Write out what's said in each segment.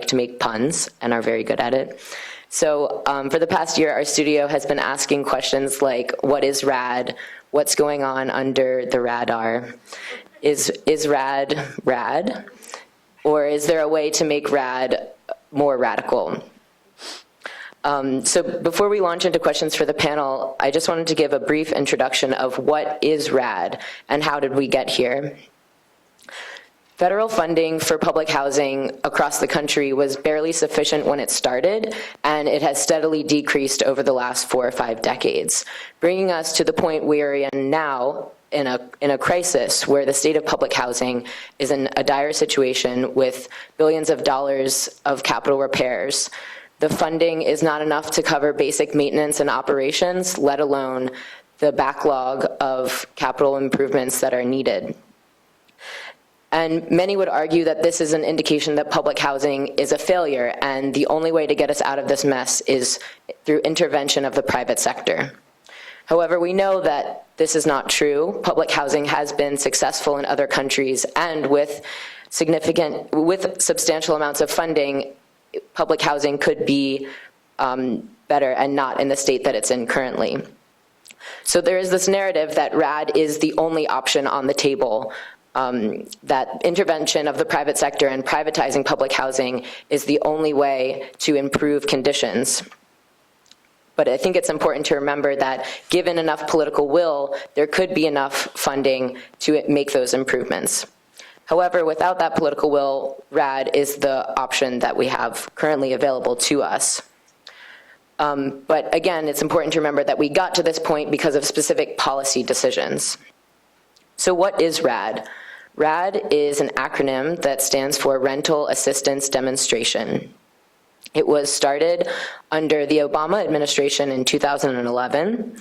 like to make puns and are very good at it. So for the past year, our studio has been asking questions like, what is RAD? What's going on under the radar? Is RAD rad? Or is there a way to make RAD more radical? So before we launch into questions for the panel, I just wanted to give a brief introduction of what is RAD and how did we get here. Federal funding for public housing across the country was barely sufficient when it started, and it has steadily decreased over the last 4 or 5 decades, bringing us to the point we're in now in a crisis where the state of public housing is in a dire situation with billions of dollars of capital repairs. The funding is not enough to cover basic maintenance and operations, let alone the backlog of capital improvements that are needed. And many would argue that this is an indication that public housing is a failure, and the only way to get us out of this mess is through intervention of the private sector. However, we know that this is not true. Public housing has been successful in other countries, and with substantial amounts of funding, public housing could be better and not in the state that it's in currently. So there is this narrative that RAD is the only option on the table, that intervention of the private sector and privatizing public housing is the only way to improve conditions. But I think it's important to remember that given enough political will, there could be enough funding to make those improvements. However, without that political will, RAD is the option that we have currently available to us. But again, it's important to remember that we got to this point because of specific policy decisions. So what is RAD? RAD is an acronym that stands for Rental Assistance Demonstration. It was started under the Obama administration in 2011,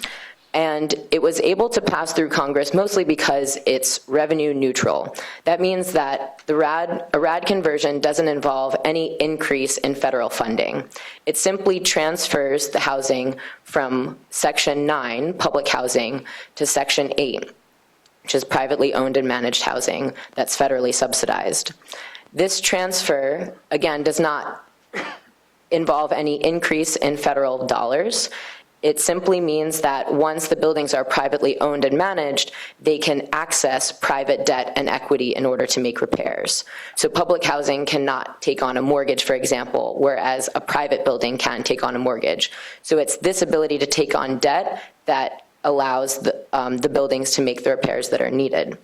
and it was able to pass through Congress mostly because it's revenue neutral. That means that a RAD conversion doesn't involve any increase in federal funding. It simply transfers the housing from Section 9, public housing, to Section 8, which is privately owned and managed housing that's federally subsidized. This transfer, again, does not involve any increase in federal dollars. It simply means that once the buildings are privately owned and managed, they can access private debt and equity in order to make repairs. So public housing cannot take on a mortgage, for example, whereas a private building can take on a mortgage. So it's this ability to take on debt that allows the buildings to make the repairs that are needed.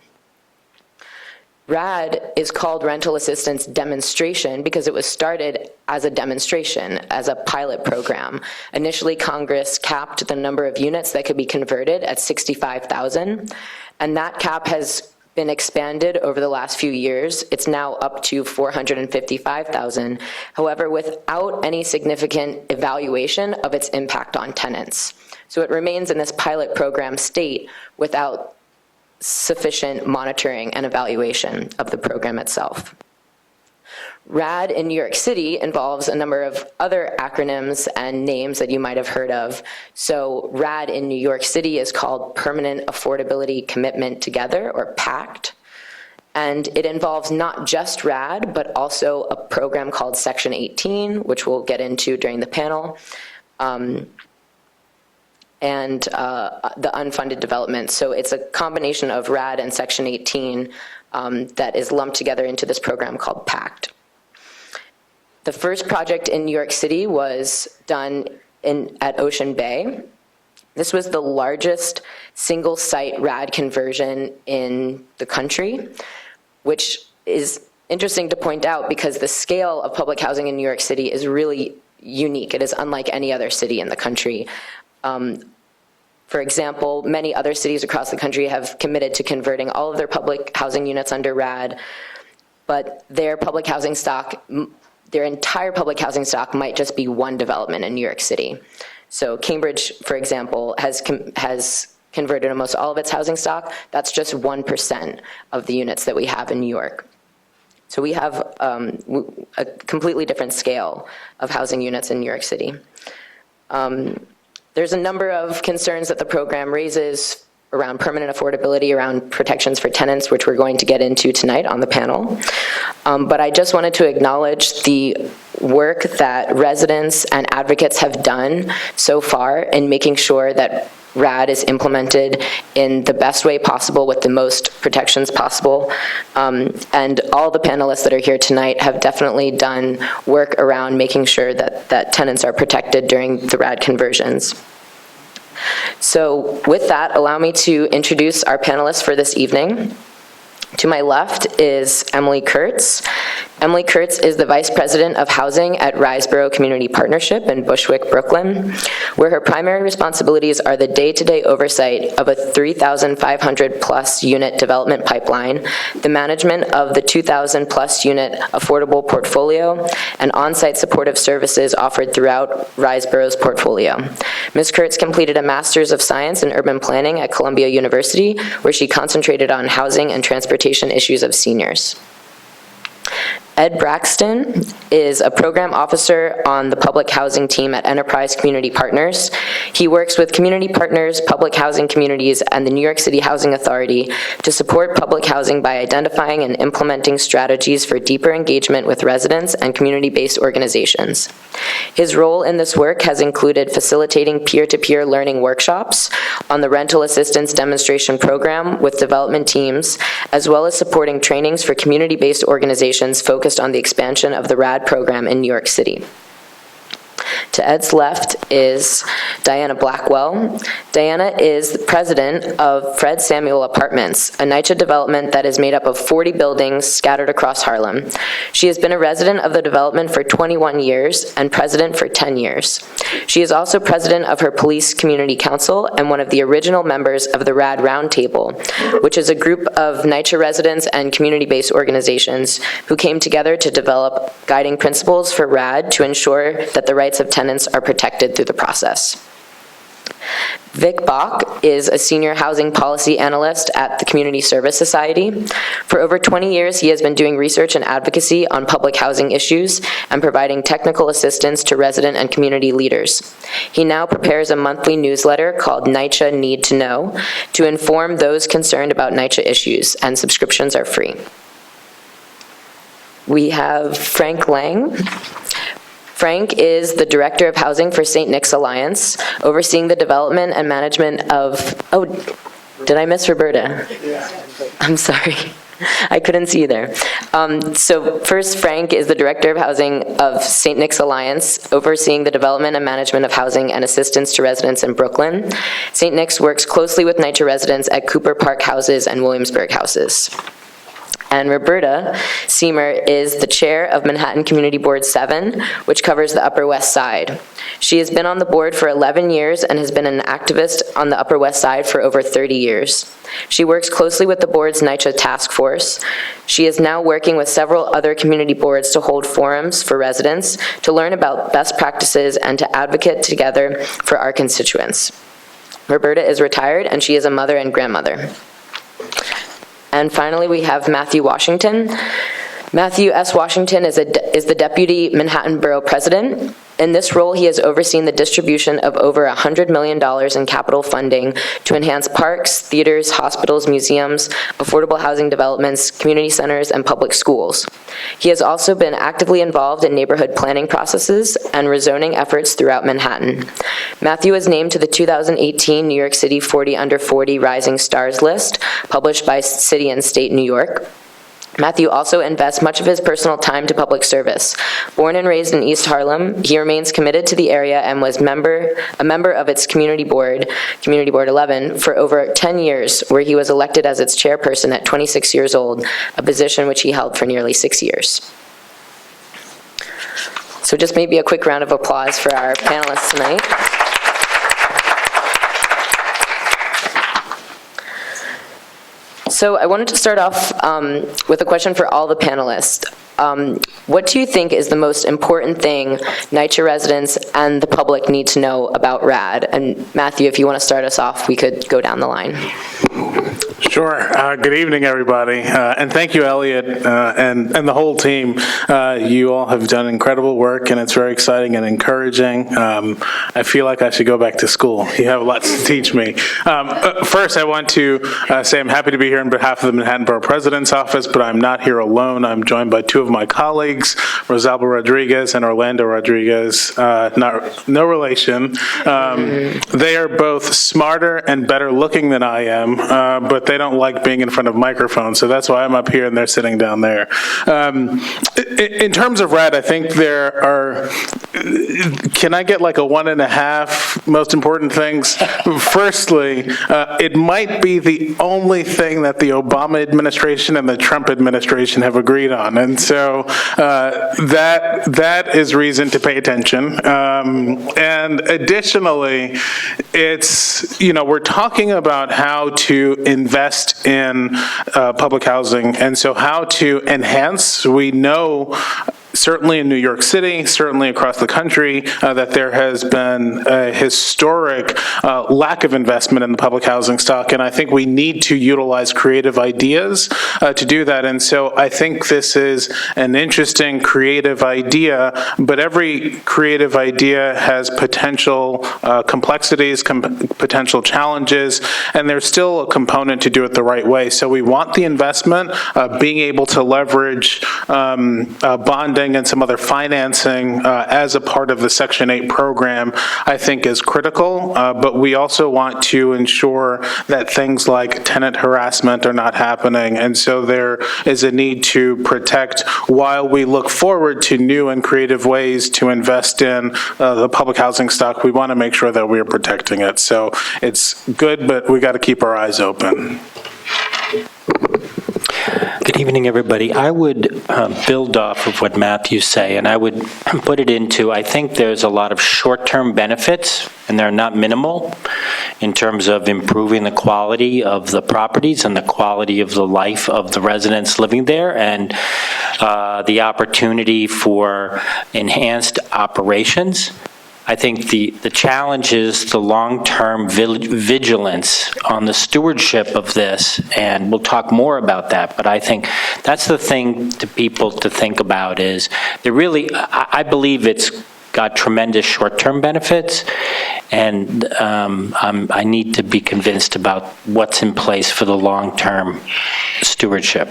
RAD is called Rental Assistance Demonstration because it was started as a demonstration, as a pilot program. Initially, Congress capped the number of units that could be converted at 65,000, and that cap has been expanded over the last few years. It's now up to 455,000, however, without any significant evaluation of its impact on tenants. So it remains in this pilot program state without sufficient monitoring and evaluation of the program itself. RAD in New York City involves a number of other acronyms and names that you might have heard of. So RAD in New York City is called Permanent Affordability Commitment Together, or PACT. And it involves not just RAD, but also a program called Section 18, which we'll get into during the panel. And the unfunded development. So it's a combination of RAD and Section 18 that is lumped together into this program called PACT. The first project in New York City was done at Ocean Bay. This was the largest single-site RAD conversion in the country, which is interesting to point out because the scale of public housing in New York City is really unique. It is unlike any other city in the country. For example, many other cities across the country have committed to converting all of their public housing units under RAD, but their public housing stock, their entire public housing stock might just be one development in New York City. So Cambridge, for example, has converted almost all of its housing stock. That's just 1% of the units that we have in New York. So we have a completely different scale of housing units in New York City. There's a number of concerns that the program raises around permanent affordability, around protections for tenants, which we're going to get into tonight on the panel. But I just wanted to acknowledge the work that residents and advocates have done so far in making sure that RAD is implemented in the best way possible with the most protections possible. And all the panelists that are here tonight have definitely done work around making sure that tenants are protected during the RAD conversions. So with that, allow me to introduce our panelists for this evening. To my left is Emily Kurtz. Emily Kurtz is the Vice President of Housing at Riseboro Community Partnership in Bushwick, Brooklyn, where her primary responsibilities are the day-to-day oversight of a 3,500-plus unit development pipeline, the management of the 2,000-plus unit affordable portfolio, and on-site supportive services offered throughout Riseboro's portfolio. Ms. Kurtz completed a Master's of Science in Urban Planning at Columbia University, where she concentrated on housing and transportation issues of seniors. Ed Braxton is a program officer on the public housing team at Enterprise Community Partners. He works with community partners, public housing communities, and the New York City Housing Authority to support public housing by identifying and implementing strategies for deeper engagement with residents and community-based organizations. His role in this work has included facilitating peer-to-peer learning workshops on the rental assistance demonstration program with development teams, as well as supporting trainings for community-based organizations focused on the expansion of the RAD program in New York City. To Ed's left is Diana Blackwell. Diana is the president of Fred Samuel Apartments, a NYCHA development that is made up of 40 buildings scattered across Harlem. She has been a resident of the development for 21 years and president for 10 years. She is also president of her police community council and one of the original members of the RAD Roundtable, which is a group of NYCHA residents and community-based organizations who came together to develop guiding principles for RAD to ensure that the rights of tenants are protected through the process. Vic Bach is a senior housing policy analyst at the Community Service Society. For over 20 years, he has been doing research and advocacy on public housing issues and providing technical assistance to resident and community leaders. He now prepares a monthly newsletter called NYCHA Need to Know to inform those concerned about NYCHA issues, and subscriptions are free. We have Frank Lang. Frank is the Director of Housing for St. Nick's Alliance, overseeing the development and management of, oh, did I miss Roberta? Yeah. I'm sorry. I couldn't see you there. So first, Frank is the Director of Housing of St. Nick's Alliance, overseeing the development and management of housing and assistance to residents in Brooklyn. St. Nick's works closely with NYCHA residents at Cooper Park Houses and Williamsburg Houses. And Roberta Seamer is the chair of Manhattan Community Board 7, which covers the Upper West Side. She has been on the board for 11 years and has been an activist on the Upper West Side for over 30 years. She works closely with the board's NYCHA task force. She is now working with several other community boards to hold forums for residents, to learn about best practices, and to advocate together for our constituents. Roberta is retired, and she is a mother and grandmother. And finally, we have Matthew Washington. Matthew S. Washington is the Deputy Manhattan Borough President. In this role, he has overseen the distribution of over $100 million in capital funding to enhance parks, theaters, hospitals, museums, affordable housing developments, community centers, and public schools. He has also been actively involved in neighborhood planning processes and rezoning efforts throughout Manhattan. Matthew was named to the 2018 New York City 40 Under 40 Rising Stars list, published by City and State New York. Matthew also invests much of his personal time to public service. Born and raised in East Harlem, he remains committed to the area and was a member of its Community Board 11, for over 10 years, where he was elected as its chairperson at 26 years old, a position which he held for nearly 6 years. So just maybe a quick round of applause for our panelists tonight. So I wanted to start off with a question for all the panelists. What do you think is the most important thing NYCHA residents and the public need to know about RAD? And Matthew, if you want to start us off, we could go down the line. Sure. Good evening, everybody. And thank you, Elliot, and the whole team. You all have done incredible work, and it's very exciting and encouraging. I feel like I should go back to school. You have lots to teach me. First, I want to say I'm happy to be here on behalf of the Manhattan Borough President's Office, but I'm not here alone. I'm joined by two of my colleagues, Rosalba Rodriguez and Orlando Rodriguez. No relation. They are both smarter and better looking than I am, but they don't like being in front of microphones, so that's why I'm up here and they're sitting down there. In terms of RAD, I think there are, can I get like a 1.5 most important things? Firstly, it might be the only thing that the Obama administration and the Trump administration have agreed on, and so that is reason to pay attention. And additionally, it's, we're talking about how to invest in public housing, and so how to enhance. We know, certainly in New York City, certainly across the country, that there has been a historic lack of investment in the public housing stock, and I think we need to utilize creative ideas to do that. And so I think this is an interesting creative idea, but every creative idea has potential complexities, potential challenges, and there's still a component to do it the right way. So we want the investment, being able to leverage bonding and some other financing as a part of the Section 8 program, I think is critical, but we also want to ensure that things like tenant harassment are not happening, and so there is a need to protect while we look forward to new and creative ways to invest in the public housing stock. We want to make sure that we are protecting it. So it's good, but we got to keep our eyes open. Good evening, everybody. I would build off of what Matthew say, and I would put it into, I think there's a lot of short-term benefits, and they're not minimal, in terms of improving the quality of the properties and the quality of the life of the residents living there, and the opportunity for enhanced operations. I think the challenge is the long-term vigilance on the stewardship of this, and we'll talk more about that, but I think that's the thing to people to think about is there really, I believe it's got tremendous short-term benefits, and I need to be convinced about what's in place for the long-term stewardship.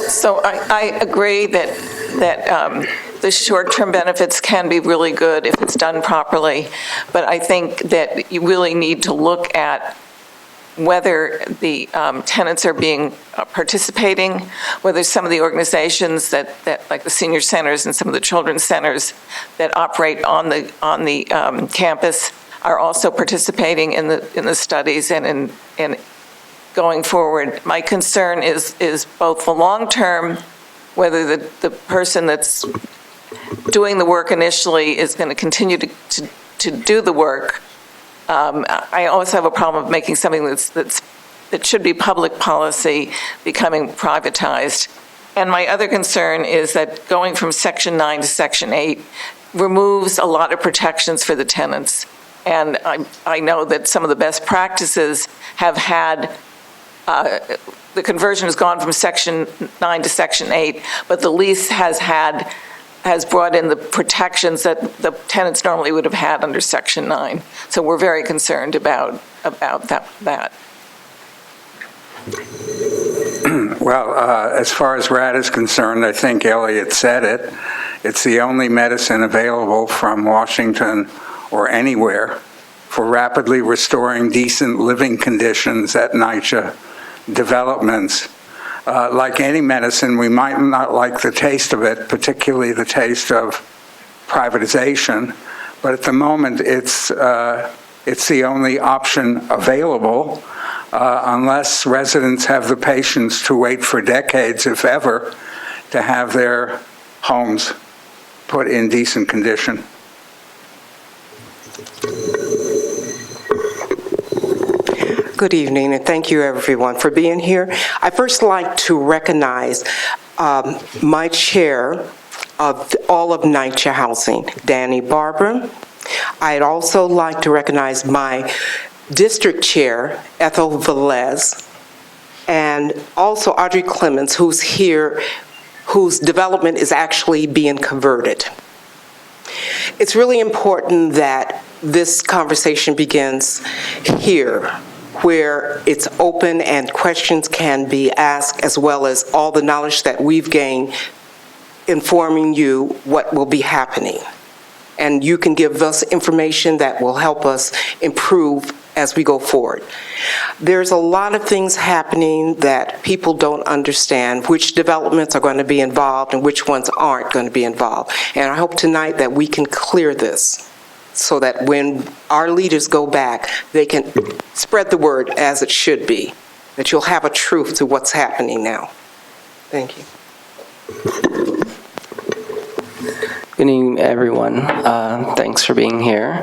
So I agree that the short-term benefits can be really good if it's done properly, but I think that you really need to look at whether the tenants are being participating, whether some of the organizations that like the senior centers and some of the children's centers that operate on the campus are also participating in the studies and in going forward. My concern is both the long-term, whether the person that's doing the work initially is going to continue to do the work. I also have a problem of making something that should be public policy becoming privatized. And my other concern is that going from Section 9 to Section 8 removes a lot of protections for the tenants. And I know that some of the best practices have had the conversion has gone from Section 9 to Section 8, but the lease has brought in the protections that the tenants normally would have had under Section 9. So we're very concerned about that. Well, as far as RAD is concerned, I think Elliot said it. It's the only medicine available from Washington or anywhere for rapidly restoring decent living conditions at NYCHA developments. Like any medicine, we might not like the taste of it, particularly the taste of privatization, but at the moment it's the only option available, unless residents have the patience to wait for decades, if ever, to have their homes put in decent condition. Good evening, and thank you everyone for being here. I first like to recognize my chair, of all of NYCHA Housing, Danny Barber. I'd also like to recognize my district chair, Ethel Velez, and also Audrey Clemens, who's here, whose development is actually being converted. It's really important that this conversation begins here, where it's open and questions can be asked, as well as all the knowledge that we've gained informing you what will be happening. And you can give us information that will help us improve as we go forward. There's a lot of things happening that people don't understand, which developments are going to be involved and which ones aren't going to be involved. And I hope tonight that we can clear this so that when our leaders go back, they can spread the word as it should be, that you'll have a truth to what's happening now. Thank you. Good evening, everyone. Thanks for being here.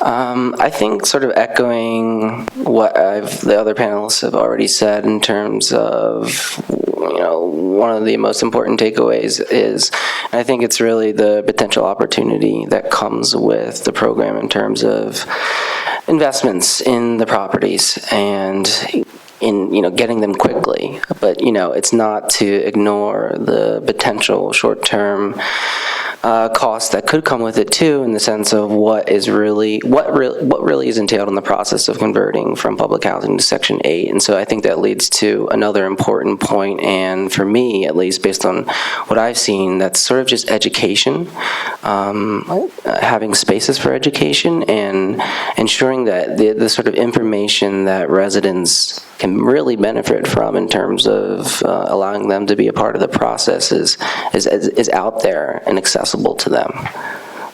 I think sort of echoing what the other panelists have already said in terms of, one of the most important takeaways is, I think it's really the potential opportunity that comes with the program in terms of investments in the properties and in getting them quickly. But it's not to ignore the potential short-term costs that could come with it too, in the sense of what really is entailed in the process of converting from public housing to Section 8. And so I think that leads to another important point, and for me, at least based on what I've seen, that's sort of just education, having spaces for education and ensuring that the sort of information that residents can really benefit from in terms of allowing them to be a part of the process is out there and accessible to them.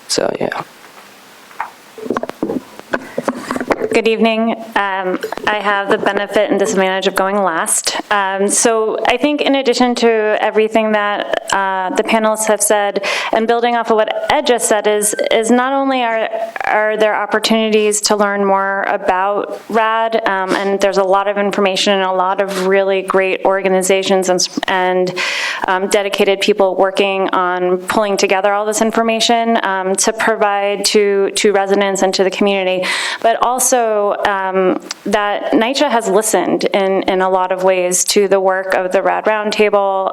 So, yeah. Good evening. I have the benefit and disadvantage of going last. So I think in addition to everything that the panelists have said, and building off of what Ed just said, is not only are there opportunities to learn more about RAD, and there's a lot of information and a lot of really great organizations and dedicated people working on pulling together all this information to provide to residents and to the community, but also that NYCHA has listened in a lot of ways to the work of the RAD Roundtable,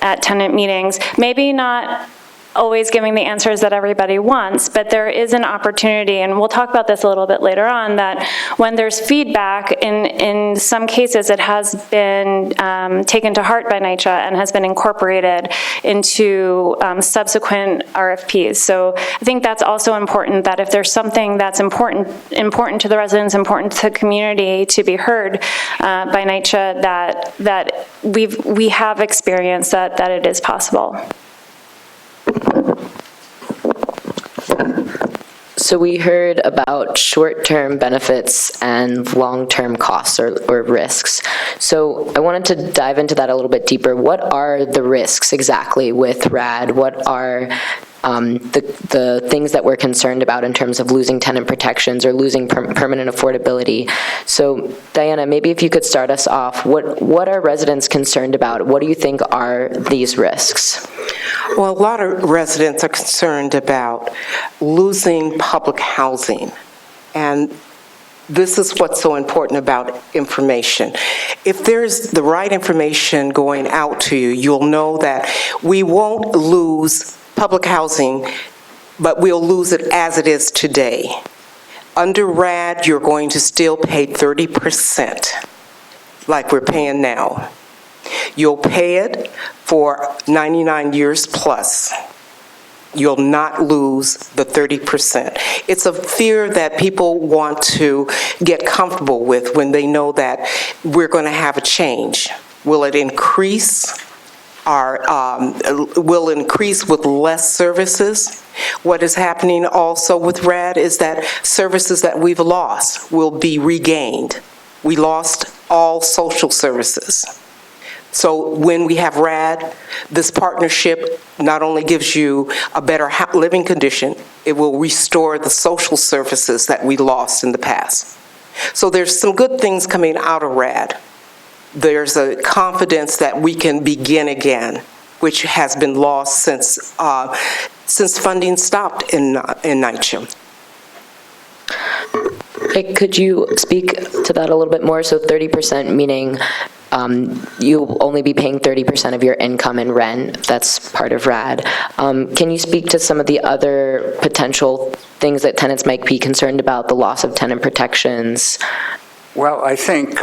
at tenant meetings. Maybe not always giving the answers that everybody wants, but there is an opportunity, and we'll talk about this a little bit later on, that when there's feedback, in some cases it has been taken to heart by NYCHA and has been incorporated into subsequent RFPs. So I think that's also important, that if there's something that's important to the residents, important to the community to be heard by NYCHA, that we have experienced that it is possible. So we heard about short-term benefits and long-term costs or risks. So I wanted to dive into that a little bit deeper. What are the risks exactly with RAD? What are the things that we're concerned about in terms of losing tenant protections or losing permanent affordability? So Diana, maybe if you could start us off, what are residents concerned about? What do you think are these risks? Well, a lot of residents are concerned about losing public housing, and this is what's so important about information. If there's the right information going out to you, you'll know that we won't lose public housing, but we'll lose it as it is today. Under RAD, you're going to still pay 30%, like we're paying now. You'll pay it for 99 years plus. You'll not lose the 30%. It's a fear that people want to get comfortable with when they know that we're going to have a change. Will it increase? Will increase with less services? What is happening also with RAD is that services that we've lost will be regained. We lost all social services. So when we have RAD, this partnership not only gives you a better living condition, it will restore the social services that we lost in the past. So there's some good things coming out of RAD. there's a confidence that we can begin again, which has been lost since funding stopped in NYCHA. Hey, could you speak to that a little bit more? So 30% meaning you'll only be paying 30% of your income in rent. That's part of RAD. Can you speak to some of the other potential things that tenants might be concerned about, the loss of tenant protections? Well, I think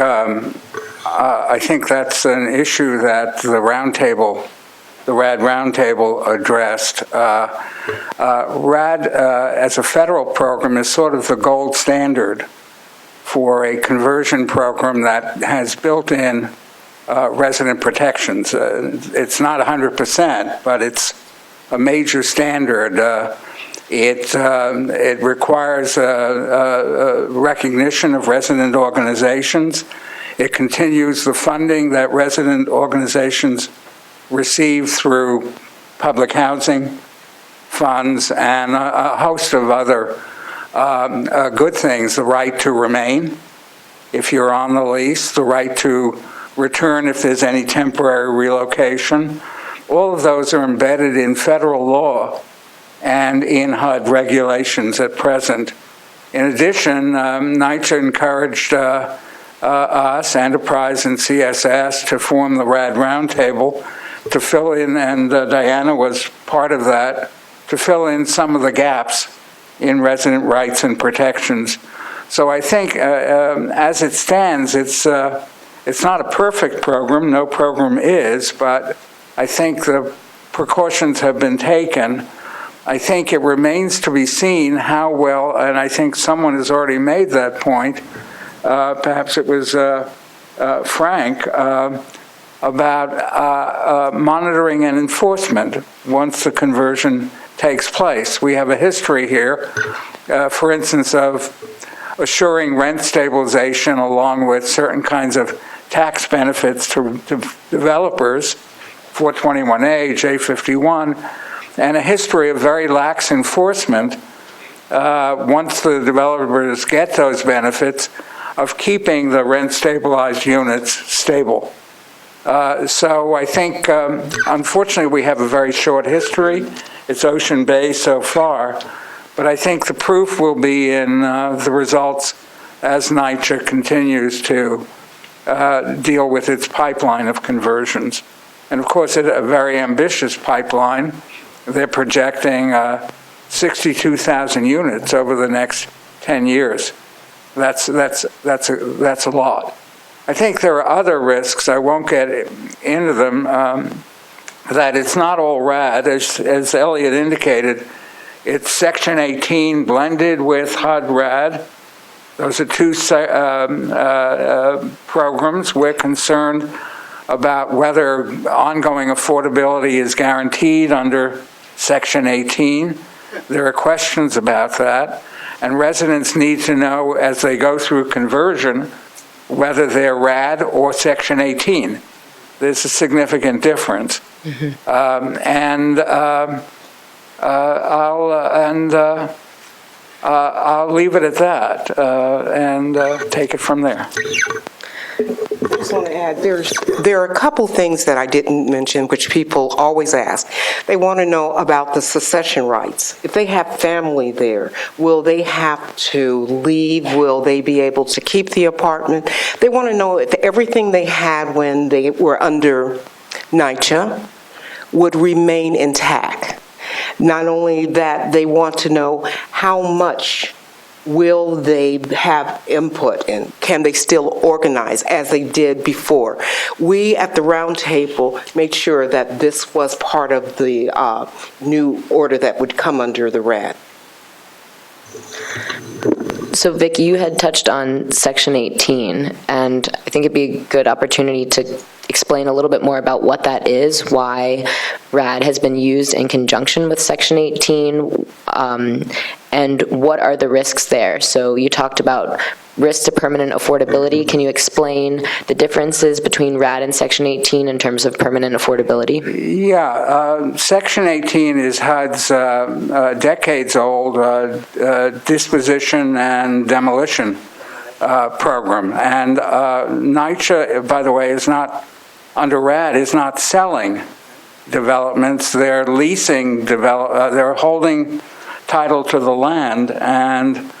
that's an issue that the RAD roundtable addressed. RAD, as a federal program, is sort of the gold standard for a conversion program that has built-in resident protections. It's not 100%, but it's a major standard. It requires recognition of resident organizations. It continues the funding that resident organizations receive through public housing funds and a host of other good things, the right to remain if you're on the lease, the right to return if there's any temporary relocation. All of those are embedded in federal law and in HUD regulations at present. In addition, NYCHA encouraged us, Enterprise and CSS, to form the RAD Roundtable to fill in, and Diana was part of that, to fill in some of the gaps in resident rights and protections. So I think, as it stands, it's not a perfect program. No program is, but I think the precautions have been taken. I think it remains to be seen how well, and I think someone has already made that point, perhaps it was Frank, about monitoring and enforcement once the conversion takes place. We have a history here, for instance, of assuring rent stabilization along with certain kinds of tax benefits to developers, 421A, J51, and a history of very lax enforcement once the developers get those benefits of keeping the rent-stabilized units stable. So I think, unfortunately, we have a very short history. It's Ocean Bay so far, but I think the proof will be in the results as NYCHA continues to deal with its pipeline of conversions. And of course, it's a very ambitious pipeline. They're projecting 62,000 units over the next 10 years. That's a lot. I think there are other risks, I won't get into them, that it's not all RAD. As Elliot indicated, it's Section 18 blended with HUD RAD. Those are two programs. We're concerned about whether ongoing affordability is guaranteed under Section 18. There are questions about that, and residents need to know as they go through conversion whether they're RAD or Section 18. There's a significant difference. Mm-hmm. I'll leave it at that and take it from there. I just want to add, there are a couple things that I didn't mention, which people always ask. They want to know about the succession rights. If they have family there, will they have to leave? Will they be able to keep the apartment? They want to know if everything they had when they were under NYCHA would remain intact. Not only that, they want to know how much will they have input in? Can they still organize as they did before? We at the roundtable made sure that this was part of the new order that would come under the RAD. So Vicki, you had touched on Section 18, and I think it'd be a good opportunity to explain a little bit more about what that is, why RAD has been used in conjunction with Section 18, and what are the risks there. So you talked about risks to permanent affordability. Can you explain the differences between RAD and Section 18 in terms of permanent affordability? Yeah, Section 18 is HUD's decades-old disposition and demolition program. And NYCHA, by the way, is not, under RAD, is not selling developments. They're leasing, they're holding title to the land and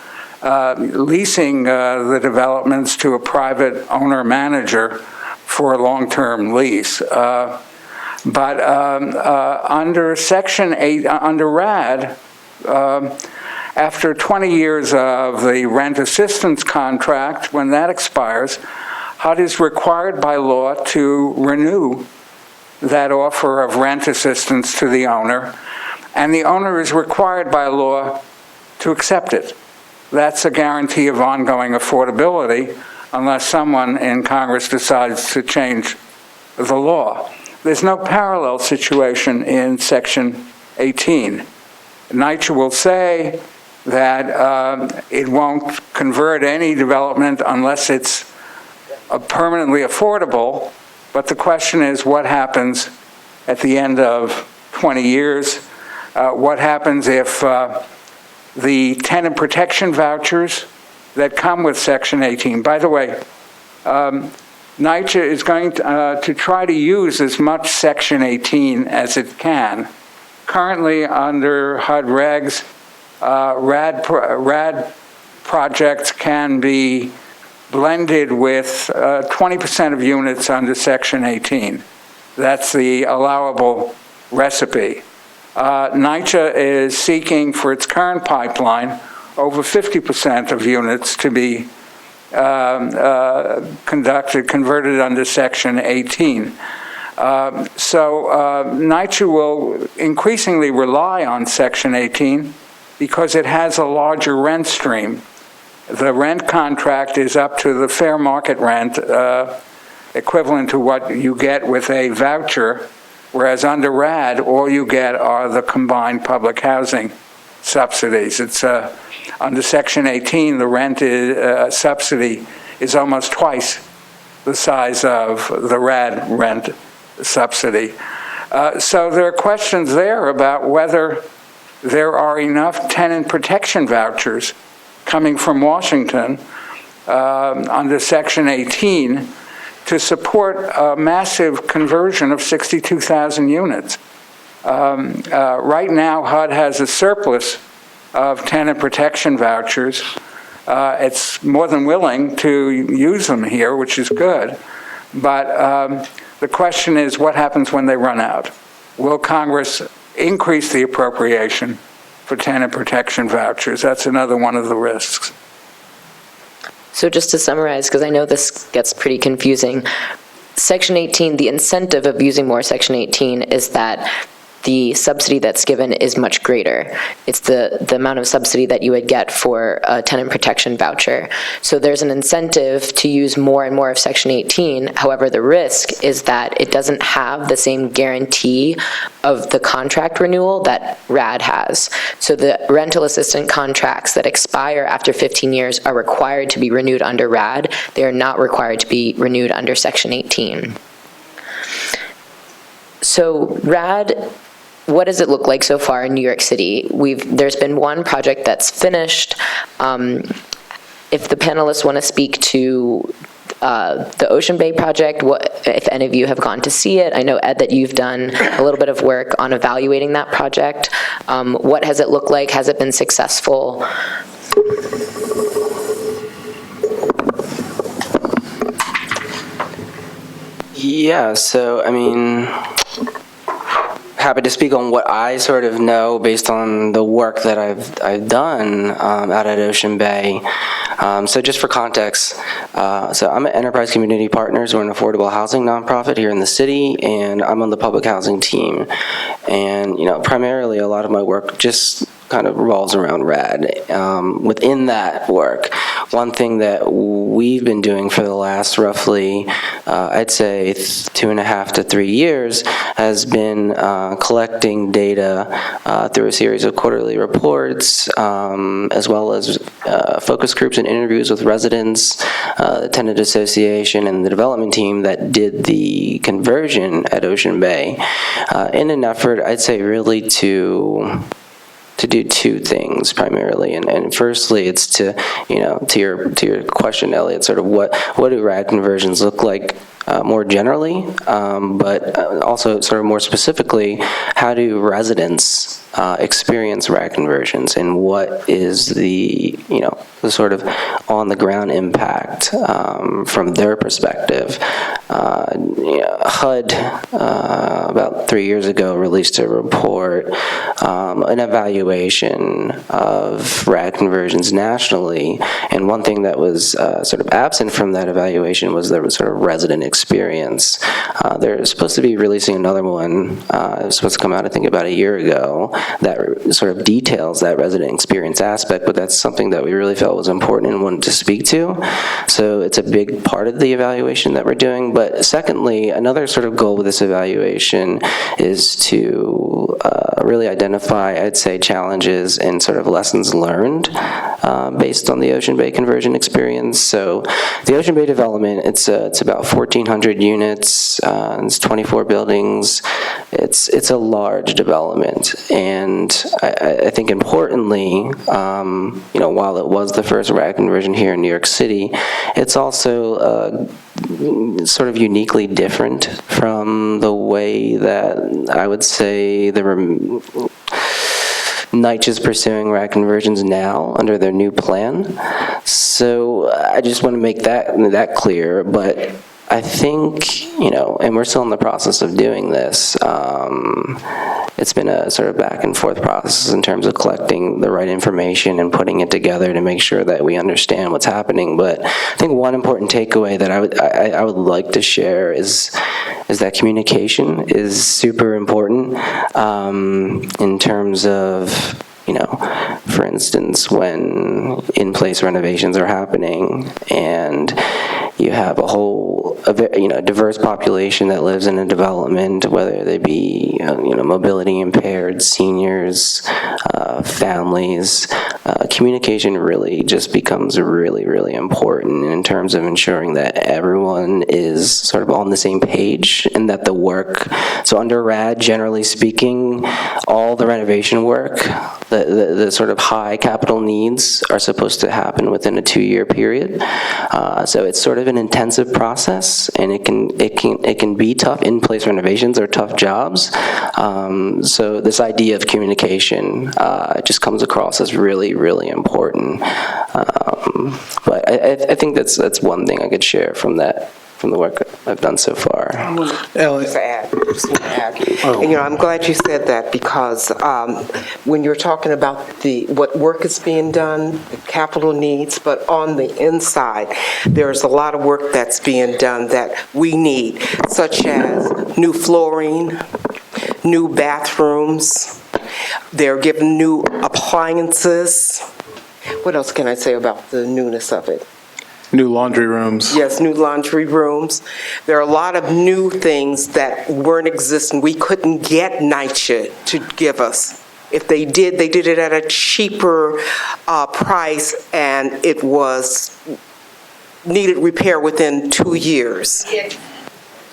leasing the developments to a private owner-manager for a long-term lease. But under Section 8, under RAD, after 20 years of the rent assistance contract, when that expires, HUD is required by law to renew that offer of rent assistance to the owner, and the owner is required by law to accept it. That's a guarantee of ongoing affordability unless someone in Congress decides to change the law. There's no parallel situation in Section 18. NYCHA will say that it won't convert any development unless it's permanently affordable, but the question is what happens at the end of 20 years? What happens if the tenant protection vouchers that come with Section 18? By the way, NYCHA is going to try to use as much Section 18 as it can. Currently, under HUD regs, RAD projects can be blended with 20% of units under Section 18. That's the allowable recipe. NYCHA is seeking for its current pipeline over 50% of units to be converted under Section 18. So NYCHA will increasingly rely on Section 18 because it has a larger rent stream. The rent contract is up to the fair market rent, equivalent to what you get with a voucher, whereas under RAD, all you get are the combined public housing subsidies. It's under Section 18, the rent subsidy is almost twice the size of the RAD rent subsidy. So there are questions there about whether there are enough tenant protection vouchers coming from Washington under Section 18 to support a massive conversion of 62,000 units. Right now, HUD has a surplus of tenant protection vouchers. It's more than willing to use them here, which is good. But the question is, what happens when they run out? Will Congress increase the appropriation for tenant protection vouchers? That's another one of the risks. So just to summarize, because I know this gets pretty confusing, Section 18, the incentive of using more Section 18 is that the subsidy that's given is much greater. It's the amount of subsidy that you would get for a tenant protection voucher. So there's an incentive to use more and more of Section 18. However, the risk is that it doesn't have the same guarantee of the contract renewal that RAD has. So the rental assistant contracts that expire after 15 years are required to be renewed under RAD. They are not required to be renewed under Section 18. So RAD, what does it look like so far in New York City? There's been one project that's finished. If the panelists want to speak to the Ocean Bay project, if any of you have gone to see it, I know, Ed, that you've done a little bit of work on evaluating that project. What has it looked like? Has it been successful? Yeah, so, I mean, happy to speak on what I sort of know based on the work that I've done out at Ocean Bay. So just for context, so I'm at Enterprise Community Partners. We're an affordable housing nonprofit here in the city, and I'm on the public housing team. And, you know, primarily a lot of my work just kind of revolves around RAD. Within that work, one thing that we've been doing for the last roughly, I'd say 2.5 to 3 years, has been collecting data through a series of quarterly reports, as well as focus groups and interviews with residents, the tenant association, and the development team that did the conversion at Ocean Bay, in an effort, I'd say, really to do two things primarily, and firstly, it's to your question, Elliot, sort of what do RAD conversions look like more generally, but also sort of more specifically, how do residents experience RAD conversions, and what is the sort of on-the-ground impact from their perspective. HUD, about 3 years ago, released a report, an evaluation of RAD conversions nationally, and one thing that was sort of absent from that evaluation was the sort of resident experience. They're supposed to be releasing another one. It was supposed to come out, I think, about a year ago, that sort of details that resident experience aspect, but that's something that we really felt was important and wanted to speak to. So it's a big part of the evaluation that we're doing. But secondly, another sort of goal with this evaluation is to really identify, I'd say, challenges and sort of lessons learned based on the Ocean Bay conversion experience. So the Ocean Bay development, it's about 1,400 units, it's 24 buildings. It's a large development, and I think importantly, while it was the first RAD conversion here in New York City, it's also sort of uniquely different from the way that I would say NYCHA is pursuing RAD conversions now under their new plan. So I just want to make that clear, but I think, and we're still in the process of doing this. It's been a sort of back and forth process in terms of collecting the right information and putting it together to make sure that we understand what's happening. But I think one important takeaway that I would like to share is that communication is super important in terms of, for instance, when in-place renovations are happening and you have a diverse population that lives in a development, whether they be, mobility impaired, seniors, families. Communication really just becomes really, really important in terms of ensuring that everyone is sort of on the same page and that the work, so under RAD, generally speaking, all the renovation work, the sort of high capital needs are supposed to happen within a 2-year period. So it's sort of an intensive process, and it can be tough. In-place renovations are tough jobs. So this idea of communication just comes across as really, really important. But I think that's one thing I could share from the work I've done so far. Just to add. And, I'm glad you said that, because when you're talking about what work is being done, the capital needs, but on the inside, there's a lot of work that's being done that we need, such as new flooring, new bathrooms. They're given new appliances. What else can I say about the newness of it? New laundry rooms. Yes, new laundry rooms. There are a lot of new things that weren't existing. We couldn't get NYCHA to give us. If they did it at a cheaper price, and it needed repair within 2 years.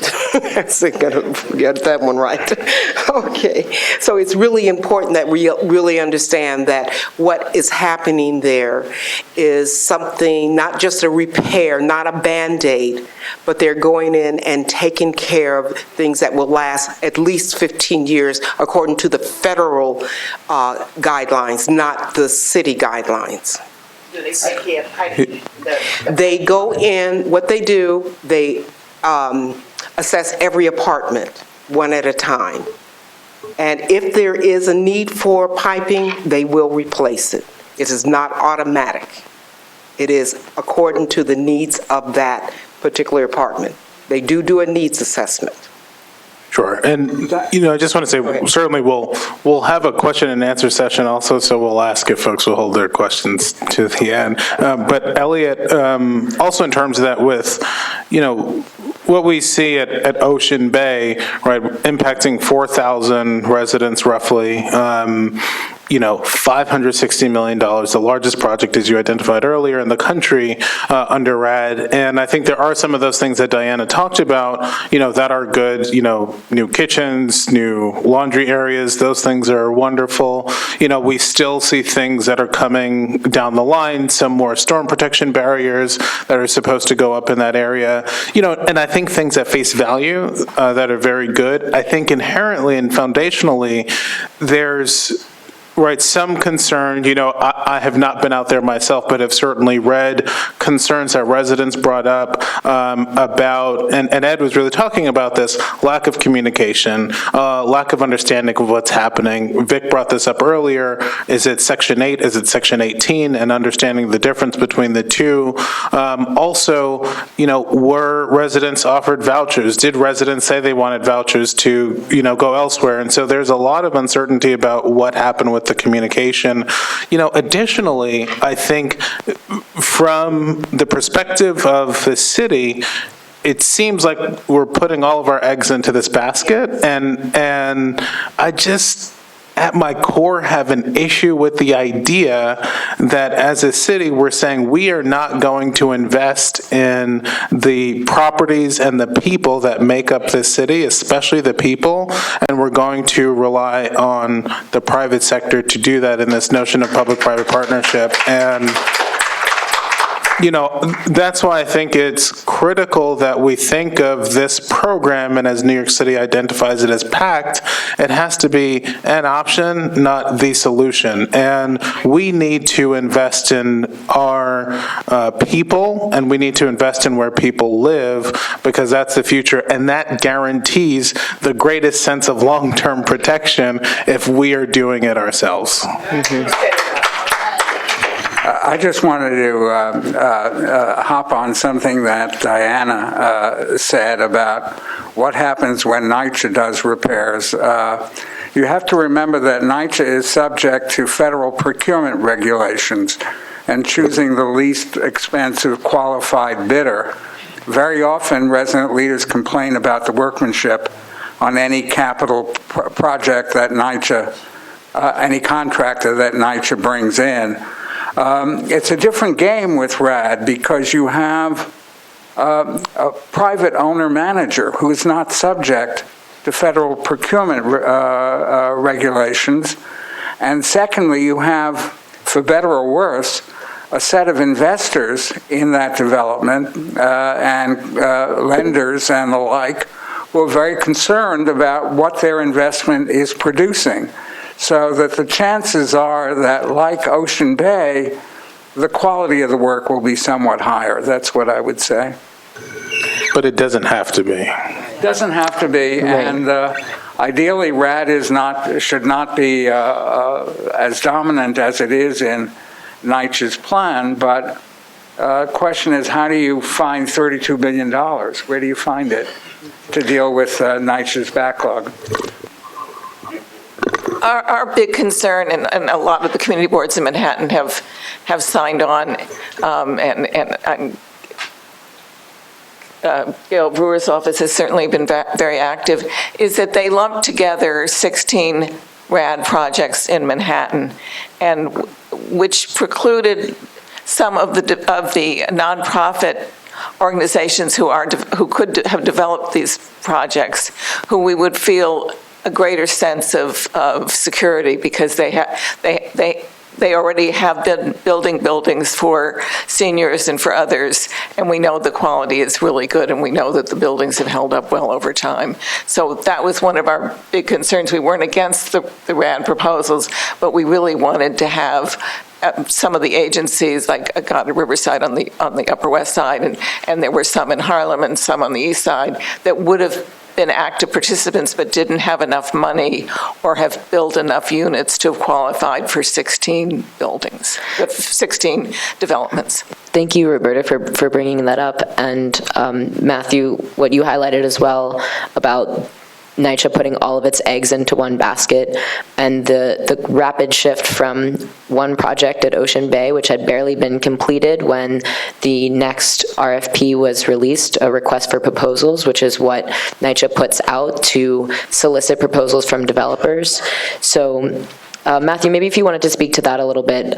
I gotta get that one right. Okay, so it's really important that we really understand that what is happening there is something, not just a repair, not a Band-Aid, but they're going in and taking care of things that will last at least 15 years according to the federal guidelines, not the city guidelines. They go in, what they do, they assess every apartment one at a time. And if there is a need for piping, they will replace it. It is not automatic. It is according to the needs of that particular apartment. They do a needs assessment. Sure. And, I just want to say, certainly we'll have a question and answer session also, so we'll ask if folks will hold their questions to the end. But Elliot, also in terms of that with, what we see at Ocean Bay, right, impacting 4,000 residents roughly, $560 million, the largest project, as you identified earlier, in the country under RAD. And I think there are some of those things that Diana talked about, that are good, new kitchens, new laundry areas, those things are wonderful. We still see things that are coming down the line, some more storm protection barriers that are supposed to go up in that area, and I think things at face value that are very good. I think inherently and foundationally, there's some concern, I have not been out there myself, but have certainly read concerns that residents brought up about, and Ed was really talking about this, lack of communication, lack of understanding of what's happening. Vic brought this up earlier. Is it Section 8? Is it Section 18? And understanding the difference between the two. Also, were residents offered vouchers? Did residents say they wanted vouchers to, go elsewhere? And so there's a lot of uncertainty about what happened with the communication. Additionally, I think from the perspective of the city, it seems like we're putting all of our eggs into this basket, and I just, at my core, have an issue with the idea that as a city, we're saying we are not going to invest in the properties and the people that make up this city, especially the people, and we're going to rely on the private sector to do that in this notion of public-private partnership. And that's why I think it's critical that we think of this program, and as New York City identifies it as PACT, it has to be an option, not the solution. And we need to invest in our people, and we need to invest in where people live, because that's the future, and that guarantees the greatest sense of long-term protection if we are doing it ourselves. I just wanted to hop on something that Diana said about what happens when NYCHA does repairs. You have to remember that NYCHA is subject to federal procurement regulations, and choosing the least expensive qualified bidder. Very often, resident leaders complain about the workmanship on any capital project that NYCHA, any contractor that NYCHA brings in. It's a different game with RAD because you have a private owner-manager who is not subject to federal procurement regulations. And secondly, you have, for better or worse, a set of investors in that development and lenders and the like who are very concerned about what their investment is producing. So that the chances are that, like Ocean Bay, the quality of the work will be somewhat higher. That's what I would say. But it doesn't have to be. It doesn't have to be, Right. and ideally, RAD should not be as dominant as it is in NYCHA's plan. But the question is, how do you find $32 billion? Where do you find it to deal with NYCHA's backlog? Our big concern, and a lot of the community boards in Manhattan have signed on, and Gail Brewer's office has certainly been very active, is that they lump together 16 RAD projects in Manhattan, and which precluded some of the nonprofit organizations who could have developed these projects, who we would feel a greater sense of security, because they already have been building buildings for seniors and for others, and we know the quality is really good, and we know that the buildings have held up well over time. So that was one of our big concerns. We weren't against the RAD proposals, but we really wanted to have some of the agencies, like God Riverside on the Upper West Side, and there were some in Harlem and some on the East Side, that would have been active participants but didn't have enough money or have built enough units to have qualified for 16 buildings, 16 developments. Thank you, Roberta, for bringing that up. And Matthew, what you highlighted as well about NYCHA putting all of its eggs into one basket, and the rapid shift from one project at Ocean Bay, which had barely been completed when the next RFP was released, a request for proposals, which is what NYCHA puts out to solicit proposals from developers. So Matthew, maybe if you wanted to speak to that a little bit,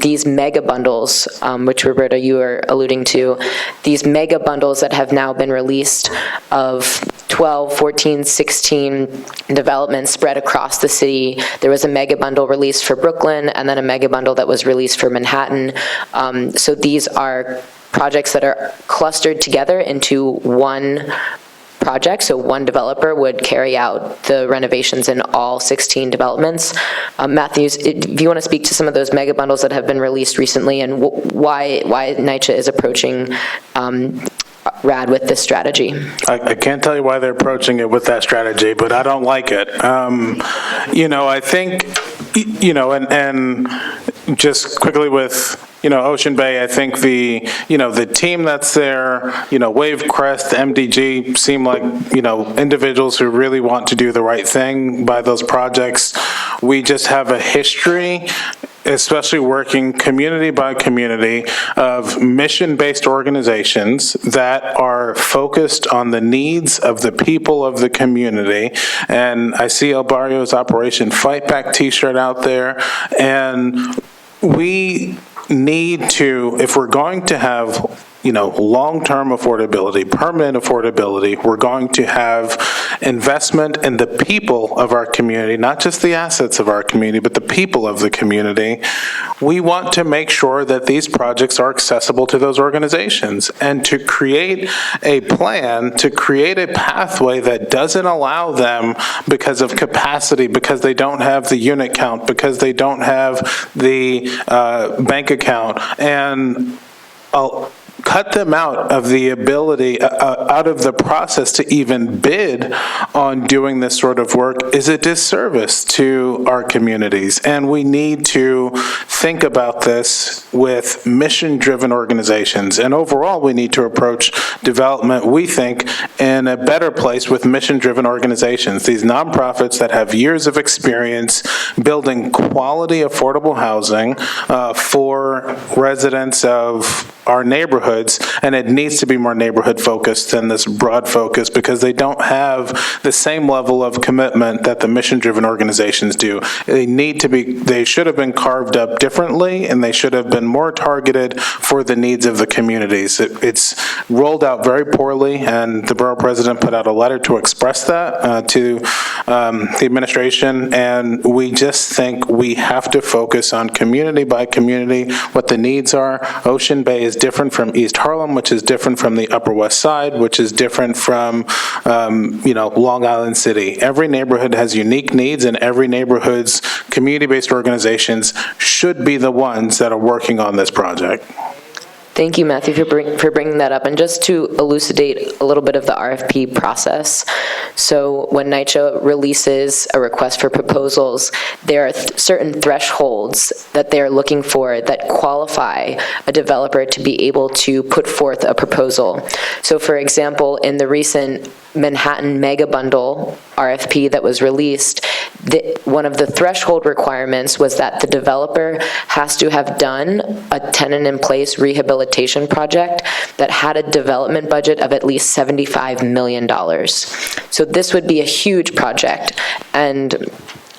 these mega bundles, which Roberta, you were alluding to, these mega bundles that have now been released of 12, 14, 16 developments spread across the city. There was a mega bundle released for Brooklyn, and then a mega bundle that was released for Manhattan. So these are projects that are clustered together into one project, so one developer would carry out the renovations in all 16 developments. Matthews, if you want to speak to some of those mega bundles that have been released recently and why NYCHA is approaching RAD with this strategy. I can't tell you why they're approaching it with that strategy, but I don't like it. I think, and just quickly with, Ocean Bay, I think the team that's there, Wave Crest, MDG seem like, individuals who really want to do the right thing by those projects. We just have a history, especially working community by community, of mission-based organizations that are focused on the needs of the people of the community. And I see El Barrio's Operation Fight Back t-shirt out there, and we need to, if we're going to have long-term affordability, permanent affordability, we're going to have investment in the people of our community, not just the assets of our community, but the people of the community. We want to make sure that these projects are accessible to those organizations, and to create a plan, to create a pathway that doesn't allow them, because of capacity, because they don't have the unit count, because they don't have the bank account, and cut them out of the ability, out of the process to even bid on doing this sort of work, is a disservice to our communities. And we need to think about this with mission-driven organizations. And overall, we need to approach development, we think, in a better place with mission-driven organizations. These nonprofits that have years of experience building quality, affordable housing for residents of our neighborhoods, and it needs to be more neighborhood focused than this broad focus, because they don't have the same level of commitment that the mission-driven organizations do. They should have been carved up differently, and they should have been more targeted for the needs of the communities. It's rolled out very poorly, and the borough president put out a letter to express that to the administration, and we just think we have to focus on community by community, what the needs are. Ocean Bay is different from East Harlem, which is different from the Upper West Side, which is different from, Long Island City. Every neighborhood has unique needs, and every neighborhood's community-based organizations should be the ones that are working on this project. Thank you, Matthew, for bringing that up. And just to elucidate a little bit of the RFP process. So when NYCHA releases a request for proposals, there are certain thresholds that they're looking for that qualify a developer to be able to put forth a proposal. So for example, in the recent Manhattan Mega Bundle RFP that was released, one of the threshold requirements was that the developer has to have done a tenant-in-place rehabilitation project that had a development budget of at least $75 million. So this would be a huge project. And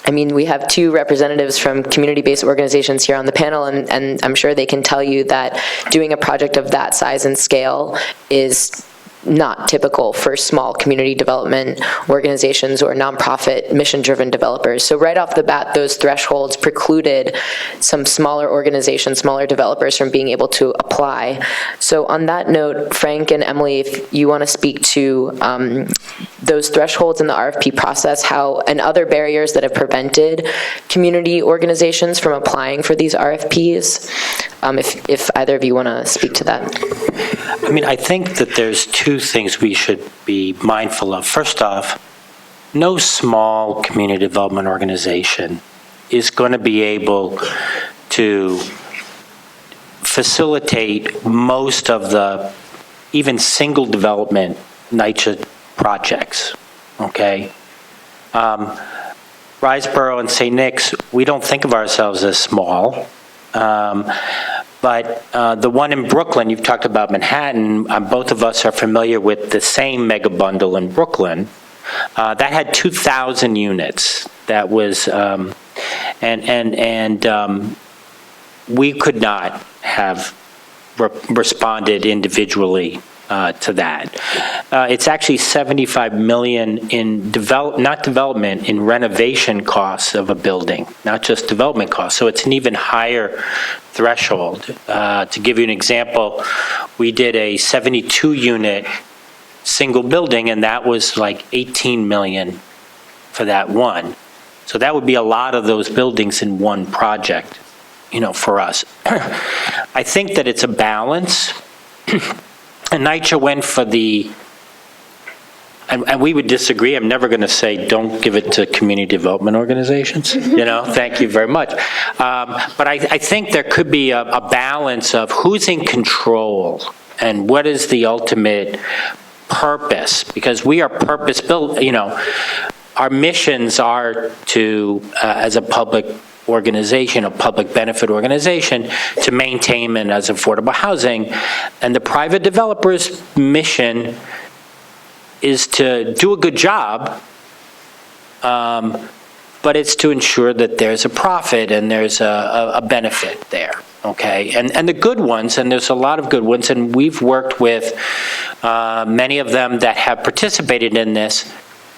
I mean, we have two representatives from community-based organizations here on the panel, and I'm sure they can tell you that doing a project of that size and scale is not typical for small community development organizations or nonprofit mission-driven developers. So right off the bat, those thresholds precluded some smaller organizations, smaller developers from being able to apply. So on that note, Frank and Emily, if you want to speak to those thresholds in the RFP process, and other barriers that have prevented community organizations from applying for these RFPs, if either of you want to speak to that. I mean, I think that there's two things we should be mindful of. First off, no small community development organization is going to be able to facilitate most of the even single development NYCHA projects, okay? Riseboro and St. Nick's, we don't think of ourselves as small. But the one in Brooklyn, you've talked about Manhattan, both of us are familiar with the same mega bundle in Brooklyn. That had 2,000 units. That was, And we could not have responded individually to that. It's actually $75 million in in renovation costs of a building, not just development costs. So it's an even higher threshold. To give you an example, we did a 72-unit single building, and that was like $18 million for that one. So that would be a lot of those buildings in one project, for us. I think that it's a balance. And NYCHA went for and we would disagree. I'm never going to say don't give it to community development organizations. Thank you very much. But I think there could be a balance of who's in control and what is the ultimate purpose, because we are purpose-built. Our missions are to, as a public organization, a public benefit organization, to maintain and as affordable housing. And the private developer's mission is to do a good job, but it's to ensure that there's a profit and there's a benefit there, okay? And the good ones, and there's a lot of good ones, and we've worked with many of them that have participated in this,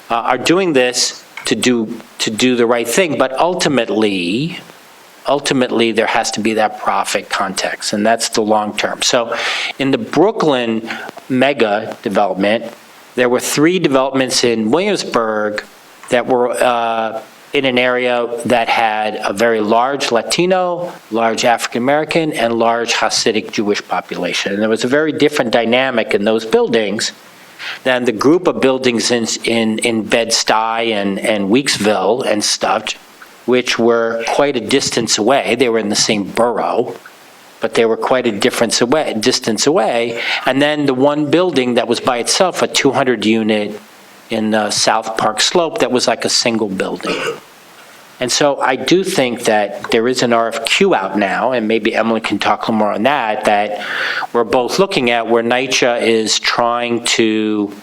are doing this to do the right thing, but ultimately there has to be that profit context, and that's the long term. So in the Brooklyn mega development, there were 3 developments in Williamsburg that were in an area that had a very large Latino, large African American, and large Hasidic Jewish population. And there was a very different dynamic in those buildings than the group of buildings in Bed-Stuy and Weeksville and stuff, which were quite a distance away. They were in the same borough, but they were quite a distance away. And then the one building that was by itself, a 200-unit in the South Park Slope, that was like a single building. And so I do think that there is an RFQ out now, and maybe Emily can talk a little more on that we're both looking at, where NYCHA is trying to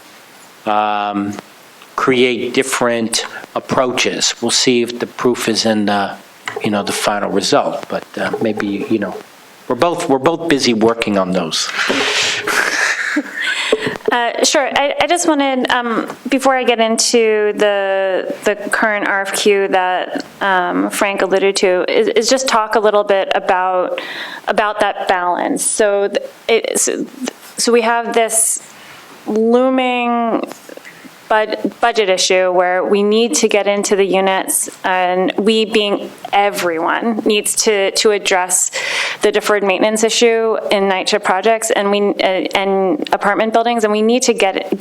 create different approaches. We'll see if the proof is in the final result, but maybe, we're both busy working on those. Sure. I just wanted, before I get into the current RFQ that Frank alluded to, is just talk a little bit about that balance. So we have this looming budget issue where we need to get into the units, and we, being everyone, needs to address the deferred maintenance issue in NYCHA projects and apartment buildings, and we need to get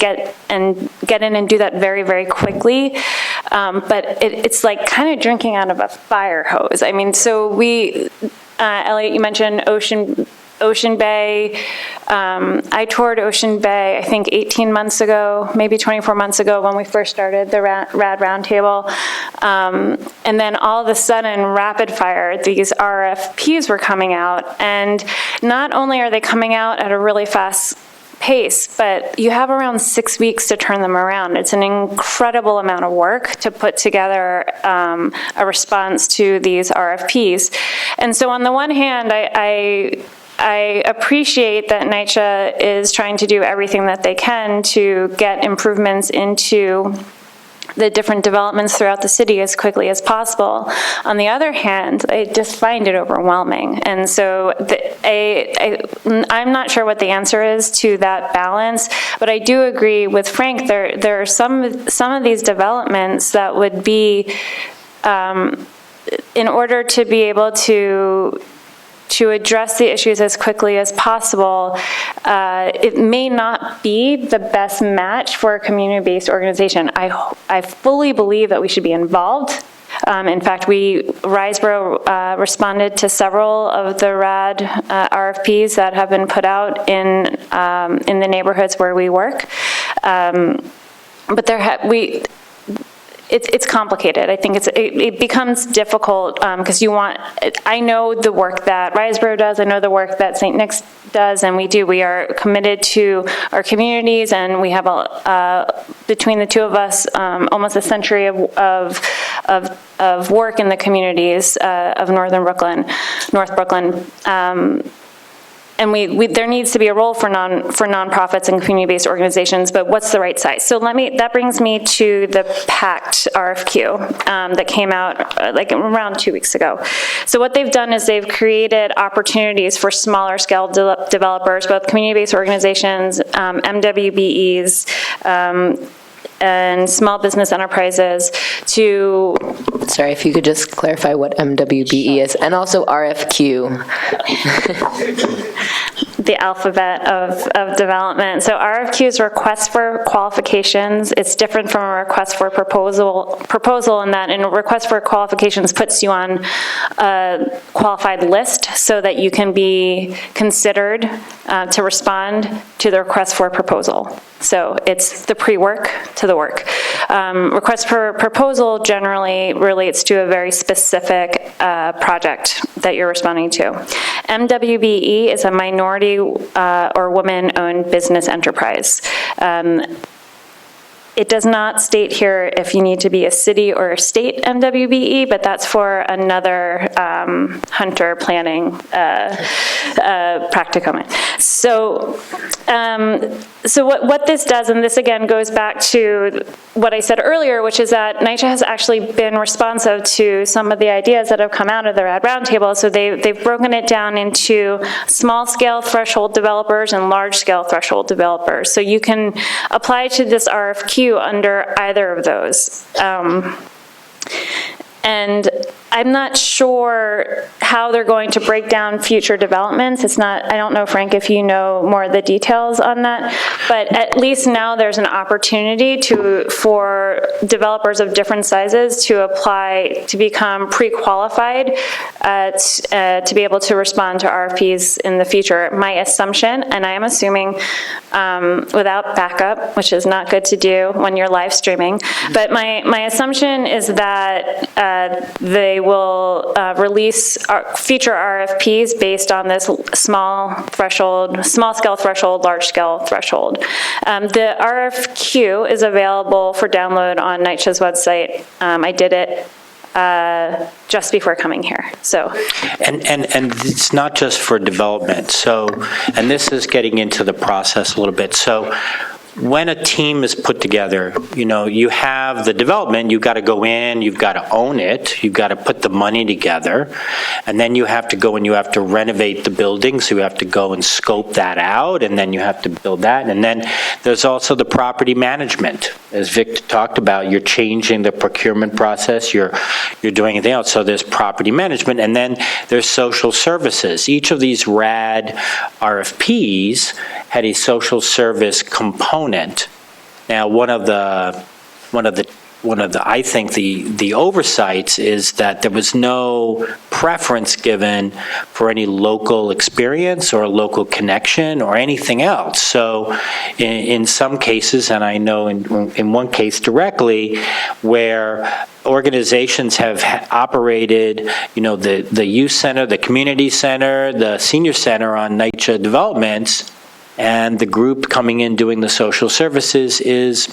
in and do that very, very quickly. But it's like kind of drinking out of a fire hose. I mean, so Elliot, you mentioned Ocean Bay. I toured Ocean Bay, I think 18 months ago, maybe 24 months ago when we first started the RAD Roundtable. And then all of a sudden, rapid fire, these RFPs were coming out. And not only are they coming out at a really fast pace, but you have around 6 weeks to turn them around. It's an incredible amount of work to put together a response to these RFPs. And so on the one hand, I appreciate that NYCHA is trying to do everything that they can to get improvements into the different developments throughout the city as quickly as possible. On the other hand, I just find it overwhelming. And so I'm not sure what the answer is to that balance, but I do agree with Frank. There are some of these developments that would be, in order to be able to address the issues as quickly as possible, it may not be the best match for a community-based organization. I fully believe that we should be involved. In fact, Riseboro responded to several of the RAD RFPs that have been put out in the neighborhoods where we work. But it's complicated. I think it becomes difficult because I know the work that Riseborough does, I know the work that St. Nick's does, and we are committed to our communities, and we have between the two of us, almost a century of work in the communities of North Brooklyn. And there needs to be a role for nonprofits and community-based organizations, but what's the right size? So that brings me to the PACT RFQ that came out like around 2 weeks ago. So what they've done is they've created opportunities for smaller scale developers, both community-based organizations, MWBEs, and small business enterprises to... Sorry, if you could just clarify what MWBE is, and also RFQ. The alphabet of development. So RFQ is a request for qualifications. It's different from a request for proposal in that a request for qualifications puts you on a qualified list so that you can be considered to respond to the request for proposal. So it's the pre-work to the work. Request for proposal generally relates to a very specific project that you're responding to. MWBE is a minority or woman-owned business enterprise. It does not state here if you need to be a city or a state MWBE, but that's for another Hunter planning practicum. So what this does, and this again goes back to what I said earlier, which is that NYCHA has actually been responsive to some of the ideas that have come out of the RAD Roundtable. So they've broken it down into small-scale threshold developers and large-scale threshold developers. So you can apply to this RFQ under either of those. And I'm not sure how they're going to break down future developments. I don't know, Frank, if you know more of the details on that, but at least now there's an opportunity for developers of different sizes to apply to become pre-qualified to be able to respond to RFPs in the future. My assumption, and I am assuming without backup, which is not good to do when you're live streaming, but my assumption is that they will release future RFPs based on this small-scale threshold, large-scale threshold. The RFQ is available for download on NYCHA's website. I did it just before coming here. So, and it's not just for development. So, and this is getting into the process a little bit. So, when a team is put together, you have the development, you've got to go in, you've got to own it, you've got to put the money together, and then you have to go and you have to renovate the building, so you have to go and scope that out, and then you have to build that, and then there's also the property management. As Vic talked about, you're changing the procurement process, you're doing anything else, so there's property management, and then there's social services. Each of these RAD RFPs had a social service component. Now, one of the I think the oversights is that there was no preference given for any local experience or local connection or anything else. So in some cases, and I know in one case directly, where organizations have operated, the youth center, the community center, the senior center on NYCHA developments, and the group coming in doing the social services is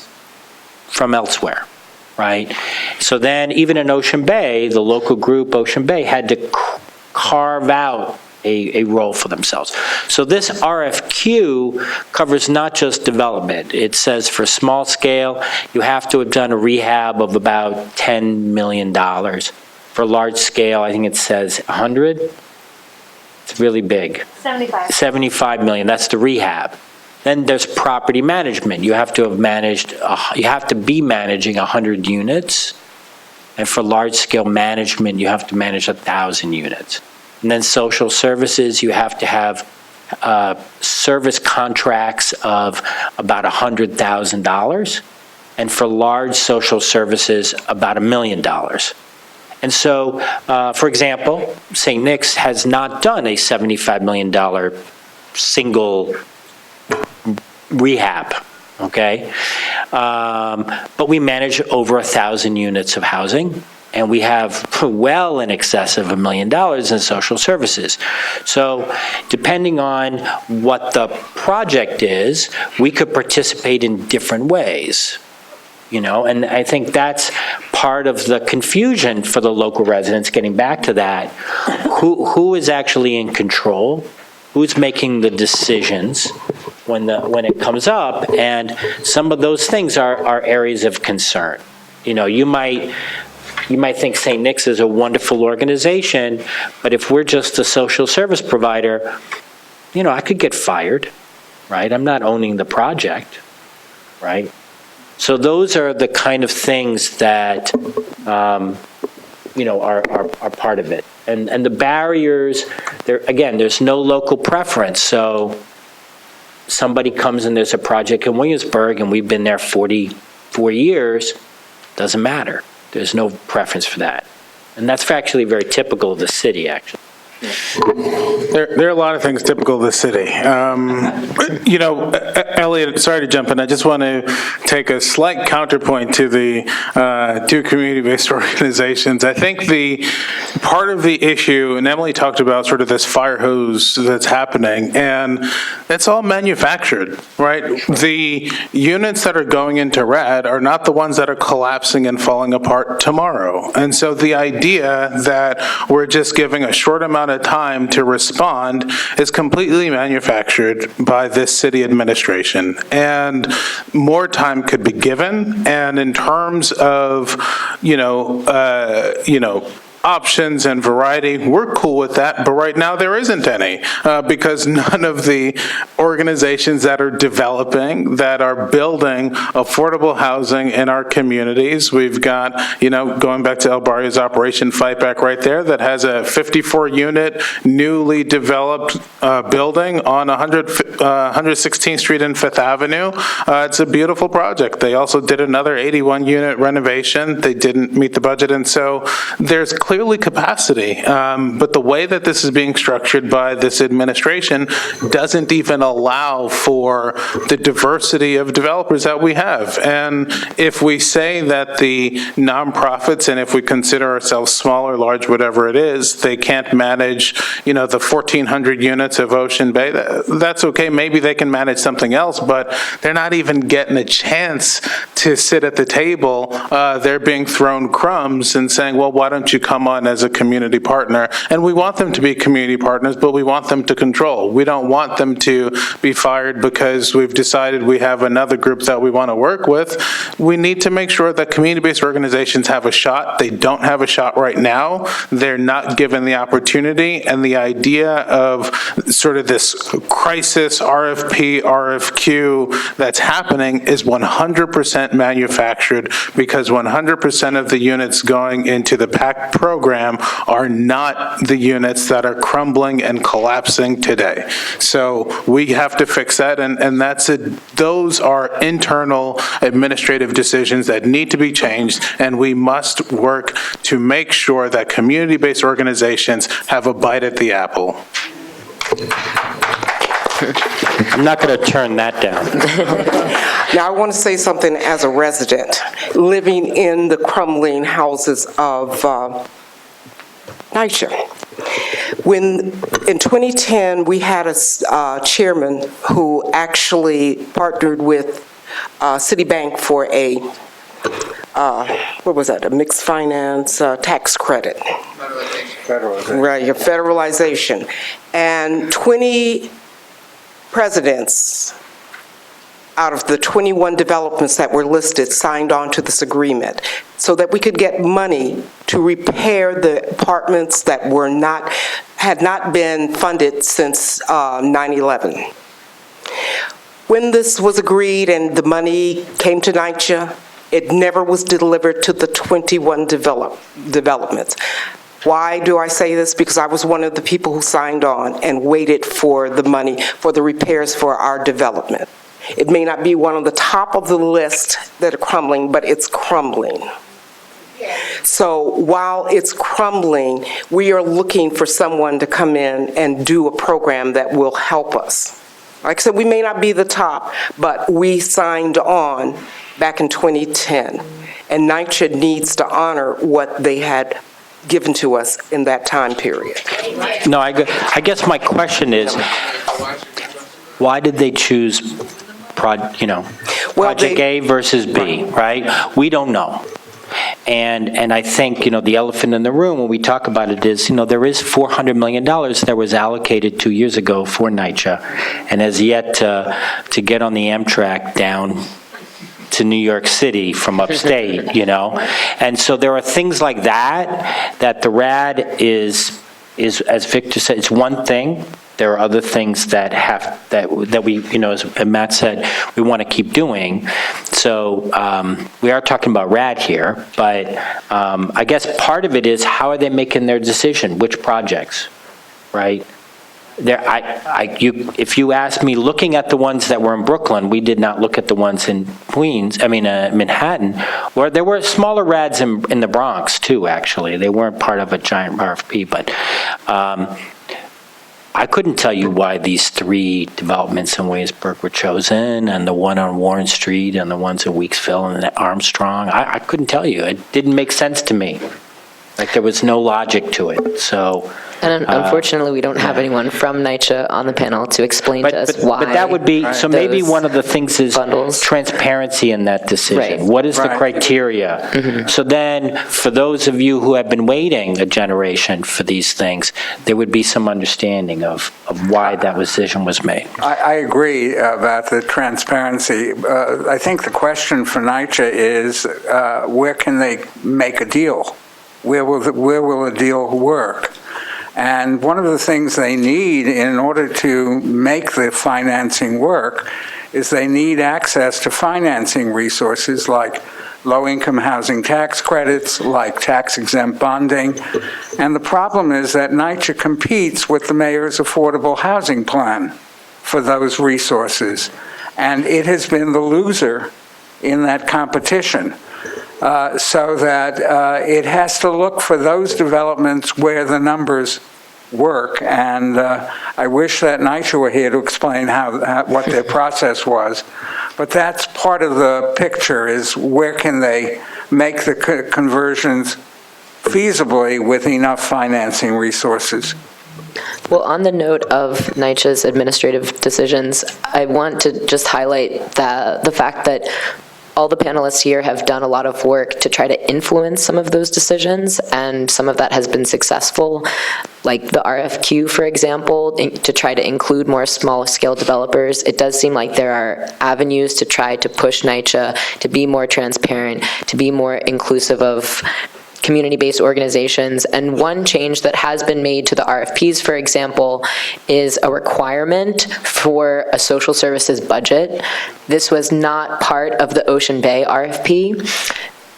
from elsewhere, right? So then even in Ocean Bay, the local group, Ocean Bay, had to carve out a role for themselves. So this RFQ covers not just development. It says for small scale, you have to have done a rehab of about $10 million. For large scale, I think it says 100. It's really big. 75 million, that's the rehab. Then there's property management. You have to be managing 100 units. And for large scale management, you have to manage 1,000 units. And then social services, you have to have service contracts of about $100,000. And for large social services, about $1 million. And so, for example, St. Nick's has not done a $75 million single rehab, okay? But we manage over 1,000 units of housing, and we have well in excess of $1 million in social services. So depending on what the project is, we could participate in different ways. And I think that's part of the confusion for the local residents, getting back to that. Who is actually in control? Who's making the decisions when it comes up? And some of those things are areas of concern. You might think St. Nick's is a wonderful organization, but if we're just a social service provider, I could get fired, right? I'm not owning the project, right? So those are the kind of things that, are part of it. And the barriers, there's no local preference. So somebody comes and there's a project in Williamsburg and we've been there 44 years, doesn't matter. There's no preference for that. And that's actually very typical of the city, actually. There are a lot of things typical of the city. Elliot, sorry to jump in. I just want to take a slight counterpoint to the two community-based organizations. I think the part of the issue, and Emily talked about sort of this fire hose that's happening, and it's all manufactured, right? The units that are going into RAD are not the ones that are collapsing and falling apart tomorrow. And so the idea that we're just giving a short amount of time to respond is completely manufactured by this city administration. And more time could be given. And in terms of, options and variety, we're cool with that, but right now there isn't any because none of the organizations that are developing, that are building affordable housing in our communities, we've got, going back to El Barrio's Operation Fight Back right there, that has a 54-unit newly developed building on 116th Street and 5th Avenue. It's a beautiful project. They also did another 81-unit renovation. They didn't meet the budget, and so there's clearly capacity, but the way that this is being structured by this administration doesn't even allow for the diversity of developers that we have. And if we say that the nonprofits, and if we consider ourselves small or large, whatever it is, they can't manage, the 1,400 units of Ocean Bay, that's okay. Maybe they can manage something else, but they're not even getting a chance to sit at the table. They're being thrown crumbs and saying, well, why don't you come on as a community partner? And we want them to be community partners, but we want them to control. We don't want them to be fired because we've decided we have another group that we want to work with. We need to make sure that community-based organizations have a shot. They don't have a shot right now. They're not given the opportunity, and the idea of sort of this crisis RFP, RFQ that's happening is 100% manufactured, because 100% of the units going into the PACT program are not the units that are crumbling and collapsing today. So we have to fix that, and that's it. Those are internal administrative decisions that need to be changed, and we must work to make sure that community-based organizations have a bite at the apple. I'm not going to turn that down. Now, I want to say something as a resident living in the crumbling houses of NYCHA. When, in 2010, we had a chairman who actually partnered with Citibank for a, a mixed finance tax credit. Federalization. Right, a federalization. And 20 presidents out of the 21 developments that were listed signed on to this agreement so that we could get money to repair the apartments that had not been funded since 9/11. When this was agreed and the money came to NYCHA, it never was delivered to the 21 developments. Why do I say this? Because I was one of the people who signed on and waited for the money for the repairs for our development. It may not be one of the top of the list that are crumbling, but it's crumbling. So while it's crumbling, we are looking for someone to come in and do a program that will help us. Like I said, we may not be the top, but we signed on back in 2010, and NYCHA needs to honor what they had given to us in that time period. No, I guess my question is, why did they choose, Project A versus B, right? We don't know. And I think, the elephant in the room when we talk about it is, there is $400 million that was allocated 2 years ago for NYCHA and has yet to get on the Amtrak down to New York City from upstate, And so there are things like that the RAD is, as Victor said, it's one thing. There are other things that we, as Matt said, we want to keep doing. So we are talking about RAD here, but I guess part of it is how are they making their decision, which projects, right? If you ask me, looking at the ones that were in Brooklyn, we did not look at the ones in Manhattan, where there were smaller RADs in the Bronx too, actually. They weren't part of a giant RFP, but I couldn't tell you why these 3 developments in Williamsburg were chosen, and the one on Warren Street, and the ones in Weeksville and Armstrong. I couldn't tell you. It didn't make sense to me. Like, there was no logic to it, so... And unfortunately, we don't have anyone from NYCHA on the panel to explain to us why. But that would be, so maybe one of the things is transparency in that decision. Right. What is the criteria? So then, for those of you who have been waiting a generation for these things, there would be some understanding of why that decision was made. I agree about the transparency. I think the question for NYCHA is, where can they make a deal? Where will a deal work? And one of the things they need in order to make the financing work is they need access to financing resources like low-income housing tax credits, like tax-exempt bonding. And the problem is that NYCHA competes with the mayor's affordable housing plan for those resources. And it has been the loser in that competition. So that it has to look for those developments where the numbers work. And I wish that NYCHA were here to explain what their process was. But that's part of the picture, is where can they make the conversions feasibly with enough financing resources. Well, on the note of NYCHA's administrative decisions, I want to just highlight the fact that all the panelists here have done a lot of work to try to influence some of those decisions, and some of that has been successful, like the RFQ, for example, to try to include more small-scale developers. It does seem like there are avenues to try to push NYCHA to be more transparent, to be more inclusive of community-based organizations. And one change that has been made to the RFPs, for example, is a requirement for a social services budget. This was not part of the Ocean Bay RFP.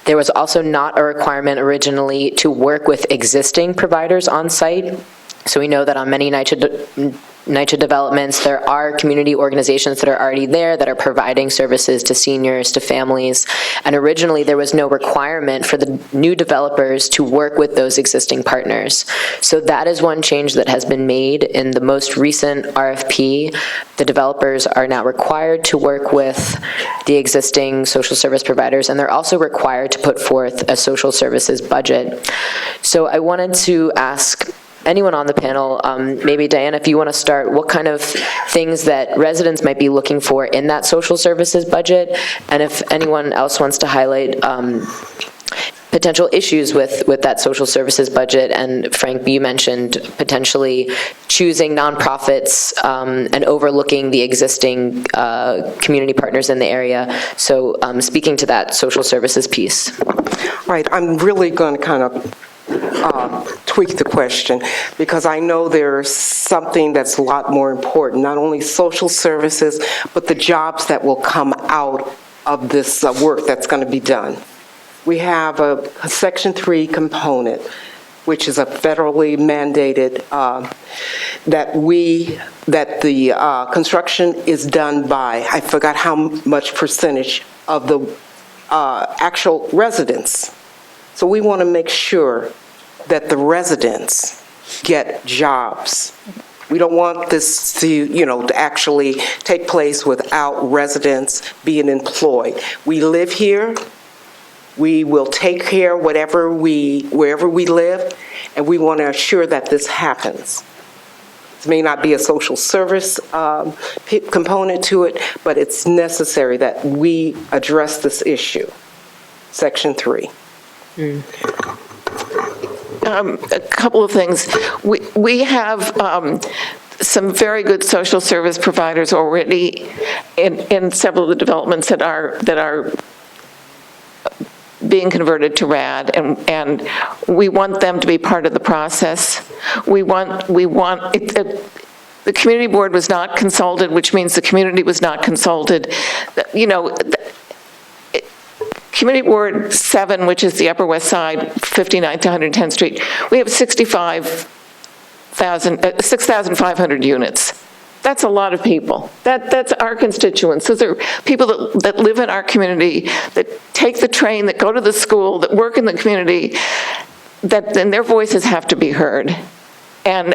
There was also not a requirement originally to work with existing providers on site. So we know that on many NYCHA developments, there are community organizations that are already there that are providing services to seniors, to families. And originally, there was no requirement for the new developers to work with those existing partners. So that is one change that has been made in the most recent RFP. The developers are now required to work with the existing social service providers, and they're also required to put forth a social services budget. So I wanted to ask anyone on the panel, maybe Diana, if you want to start, what kind of things that residents might be looking for in that social services budget, and if anyone else wants to highlight potential issues with that social services budget. And Frank, you mentioned potentially choosing nonprofits and overlooking the existing community partners in the area. So speaking to that social services piece. Right, I'm really going to kind of tweak the question, because I know there's something that's a lot more important, not only social services, but the jobs that will come out of this work that's going to be done. We have a Section 3 component, which is a federally mandated, that the construction is done by, I forgot how much percentage of the actual residents. So we want to make sure that the residents get jobs We don't want this to, to actually take place without residents being employed. We live here. We will take care wherever we live, and we want to assure that this happens. It may not be a social service component to it, but it's necessary that we address this issue. Section 3. A couple of things. We have some very good social service providers already in several of the developments that are being converted to RAD, and we want them to be part of the process. The community board was not consulted, which means the community was not consulted. Community Board 7, which is the Upper West Side, 59th to 110th Street, we have 6,500 units. That's a lot of people. That's our constituents. Those are people that live in our community, that take the train, that go to the school, that work in the community, and their voices have to be heard. And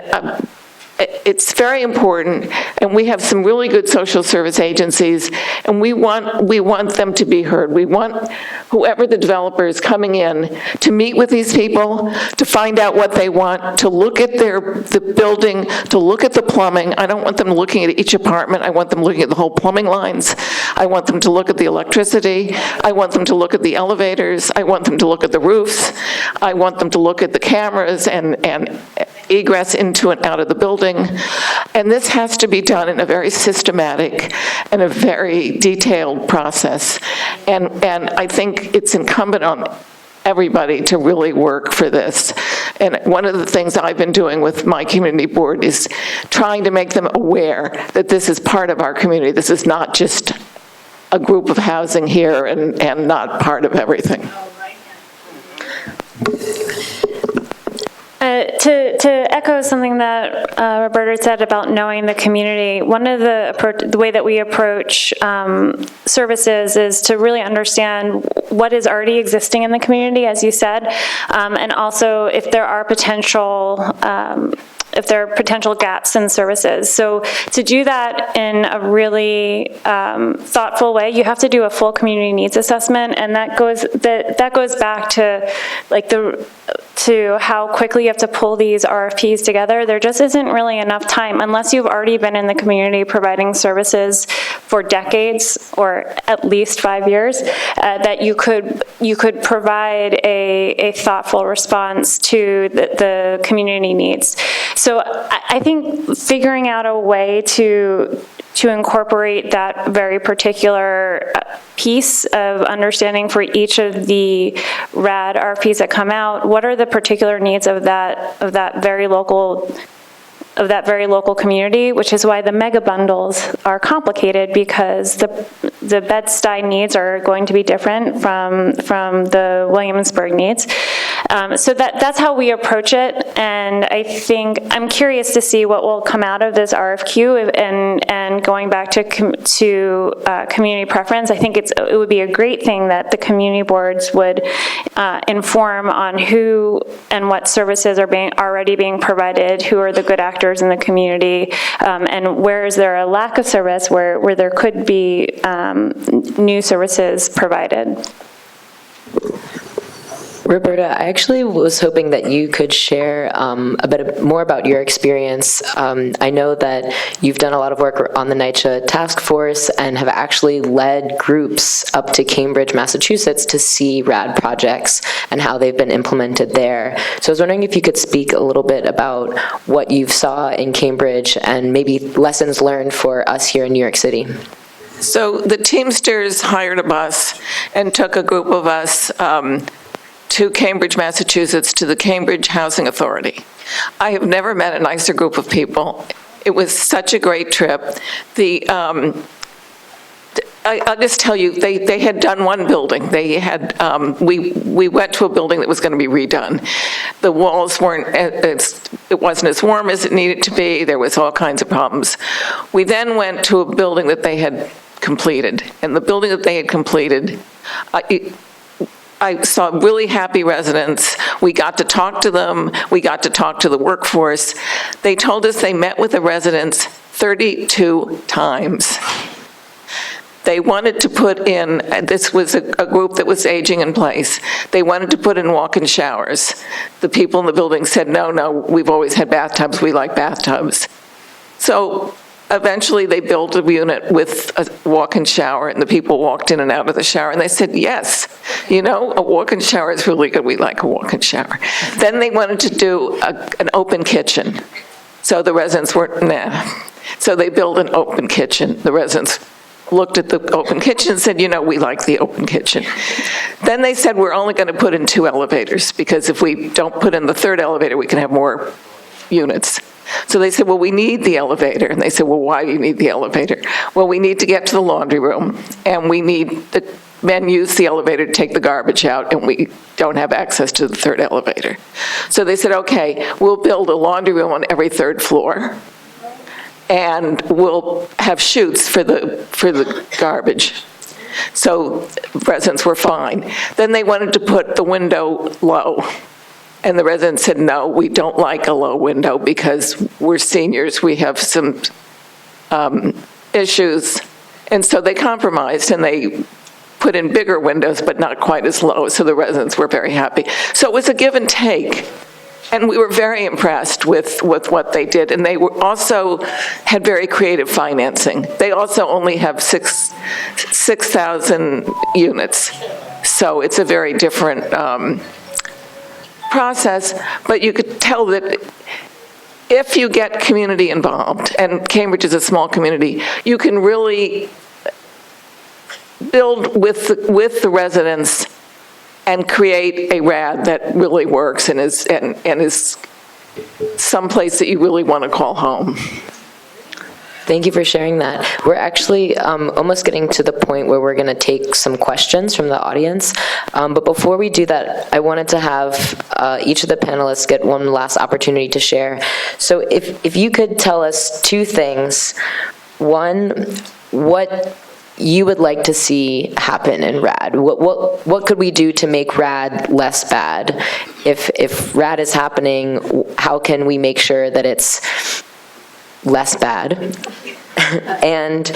it's very important, and we have some really good social service agencies, and we want them to be heard. We want whoever the developer is coming in to meet with these people, to find out what they want, to look at the building, to look at the plumbing. I don't want them looking at each apartment. I want them looking at the whole plumbing lines. I want them to look at the electricity. I want them to look at the elevators. I want them to look at the roofs. I want them to look at the cameras and egress into and out of the building. And this has to be done in a very systematic and a very detailed process. And I think it's incumbent on everybody to really work for this. And one of the things I've been doing with my community board is trying to make them aware that this is part of our community. This is not just a group of housing here and not part of everything. To echo something that Roberta said about knowing the community, one of the way that we approach services is to really understand what is already existing in the community, as you said, and also if there are potential gaps in services. So to do that in a really thoughtful way, you have to do a full community needs assessment, and that goes back to to how quickly you have to pull these RFPs together. There just isn't really enough time, unless you've already been in the community providing services for decades or at least 5 years, that you could provide a thoughtful response to the community needs. So I think figuring out a way to incorporate that very particular piece of understanding for each of the RAD RFPs that come out, what are the particular needs of that very local community, which is why the mega bundles are complicated, because the Bed-Stuy needs are going to be different from the Williamsburg needs. So that's how we approach it, and I think I'm curious to see what will come out of this RFQ. And going back to community preference, I think it would be a great thing that the community boards would inform on who and what services are already being provided, who are the good actors in the community, and where is there a lack of service where there could be new services provided. Roberta, I actually was hoping that you could share a bit more about your experience. I know that you've done a lot of work on the NYCHA task force and have actually led groups up to Cambridge, Massachusetts to see RAD projects and how they've been implemented there. So I was wondering if you could speak a little bit about what you saw in Cambridge and maybe lessons learned for us here in New York City. So the Teamsters hired a bus and took a group of us to Cambridge, Massachusetts, to the Cambridge Housing Authority. I have never met a nicer group of people. It was such a great trip. I'll just tell you, they had done one building. They had, we went to a building that was going to be redone. The walls it wasn't as warm as it needed to be. There was all kinds of problems. We then went to a building that they had completed, and the building that they had completed, I saw really happy residents. We got to talk to them. We got to talk to the workforce. They told us they met with the residents 32 times. They wanted to put in, this was a group that was aging in place, they wanted to put in walk-in showers. The people in the building said, no, we've always had bathtubs, we like bathtubs. So eventually they built a unit with a walk-in shower, and the people walked in and out of the shower, and they said, yes, a walk-in shower is really good, we like a walk-in shower. Then they wanted to do an open kitchen. So the residents were, nah. So they built an open kitchen. The residents looked at the open kitchen and said, we like the open kitchen. Then they said, we're only going to put in 2 elevators, because if we don't put in the 3rd elevator, we can have more units. So they said, well, we need the elevator. And they said, well, why do you need the elevator? Well, we need to get to the laundry room, and we need the men use the elevator to take the garbage out, and we don't have access to the 3rd elevator. So they said, okay, we'll build a laundry room on every 3rd floor, and we'll have chutes for the garbage. So residents were fine. Then they wanted to put the window low. And the residents said, no, we don't like a low window because we're seniors, we have some issues. And so they compromised, and they put in bigger windows, but not quite as low, so the residents were very happy. So it was a give and take. And we were very impressed with what they did. And they were also had very creative financing. They also only have 6,000 units. So it's a very different process. But you could tell that if you get community involved, and Cambridge is a small community, you can really build with the residents and create a RAD that really works and is someplace that you really want to call home. Thank you for sharing that. We're actually almost getting to the point where we're going to take some questions from the audience. But before we do that, I wanted to have each of the panelists get one last opportunity to share. So if you could tell us 2 things. One, what you would like to see happen in RAD? What could we do to make RAD less bad? If RAD is happening, how can we make sure that it's less bad? And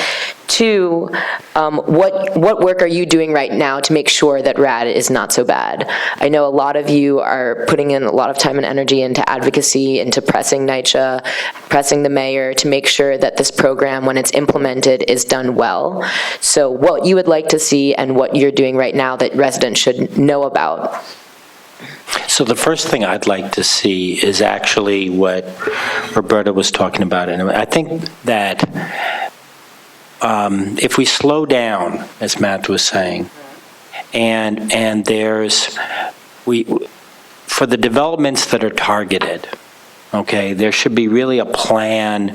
2, what work are you doing right now to make sure that RAD is not so bad? I know a lot of you are putting in a lot of time and energy into advocacy, into pressing NYCHA, pressing the mayor to make sure that this program, when it's implemented, is done well. So what you would like to see and what you're doing right now that residents should know about. So the first thing I'd like to see is actually what Roberta was talking about. And I think that if we slow down, as Matt was saying, and for the developments that are targeted, okay, there should be really a plan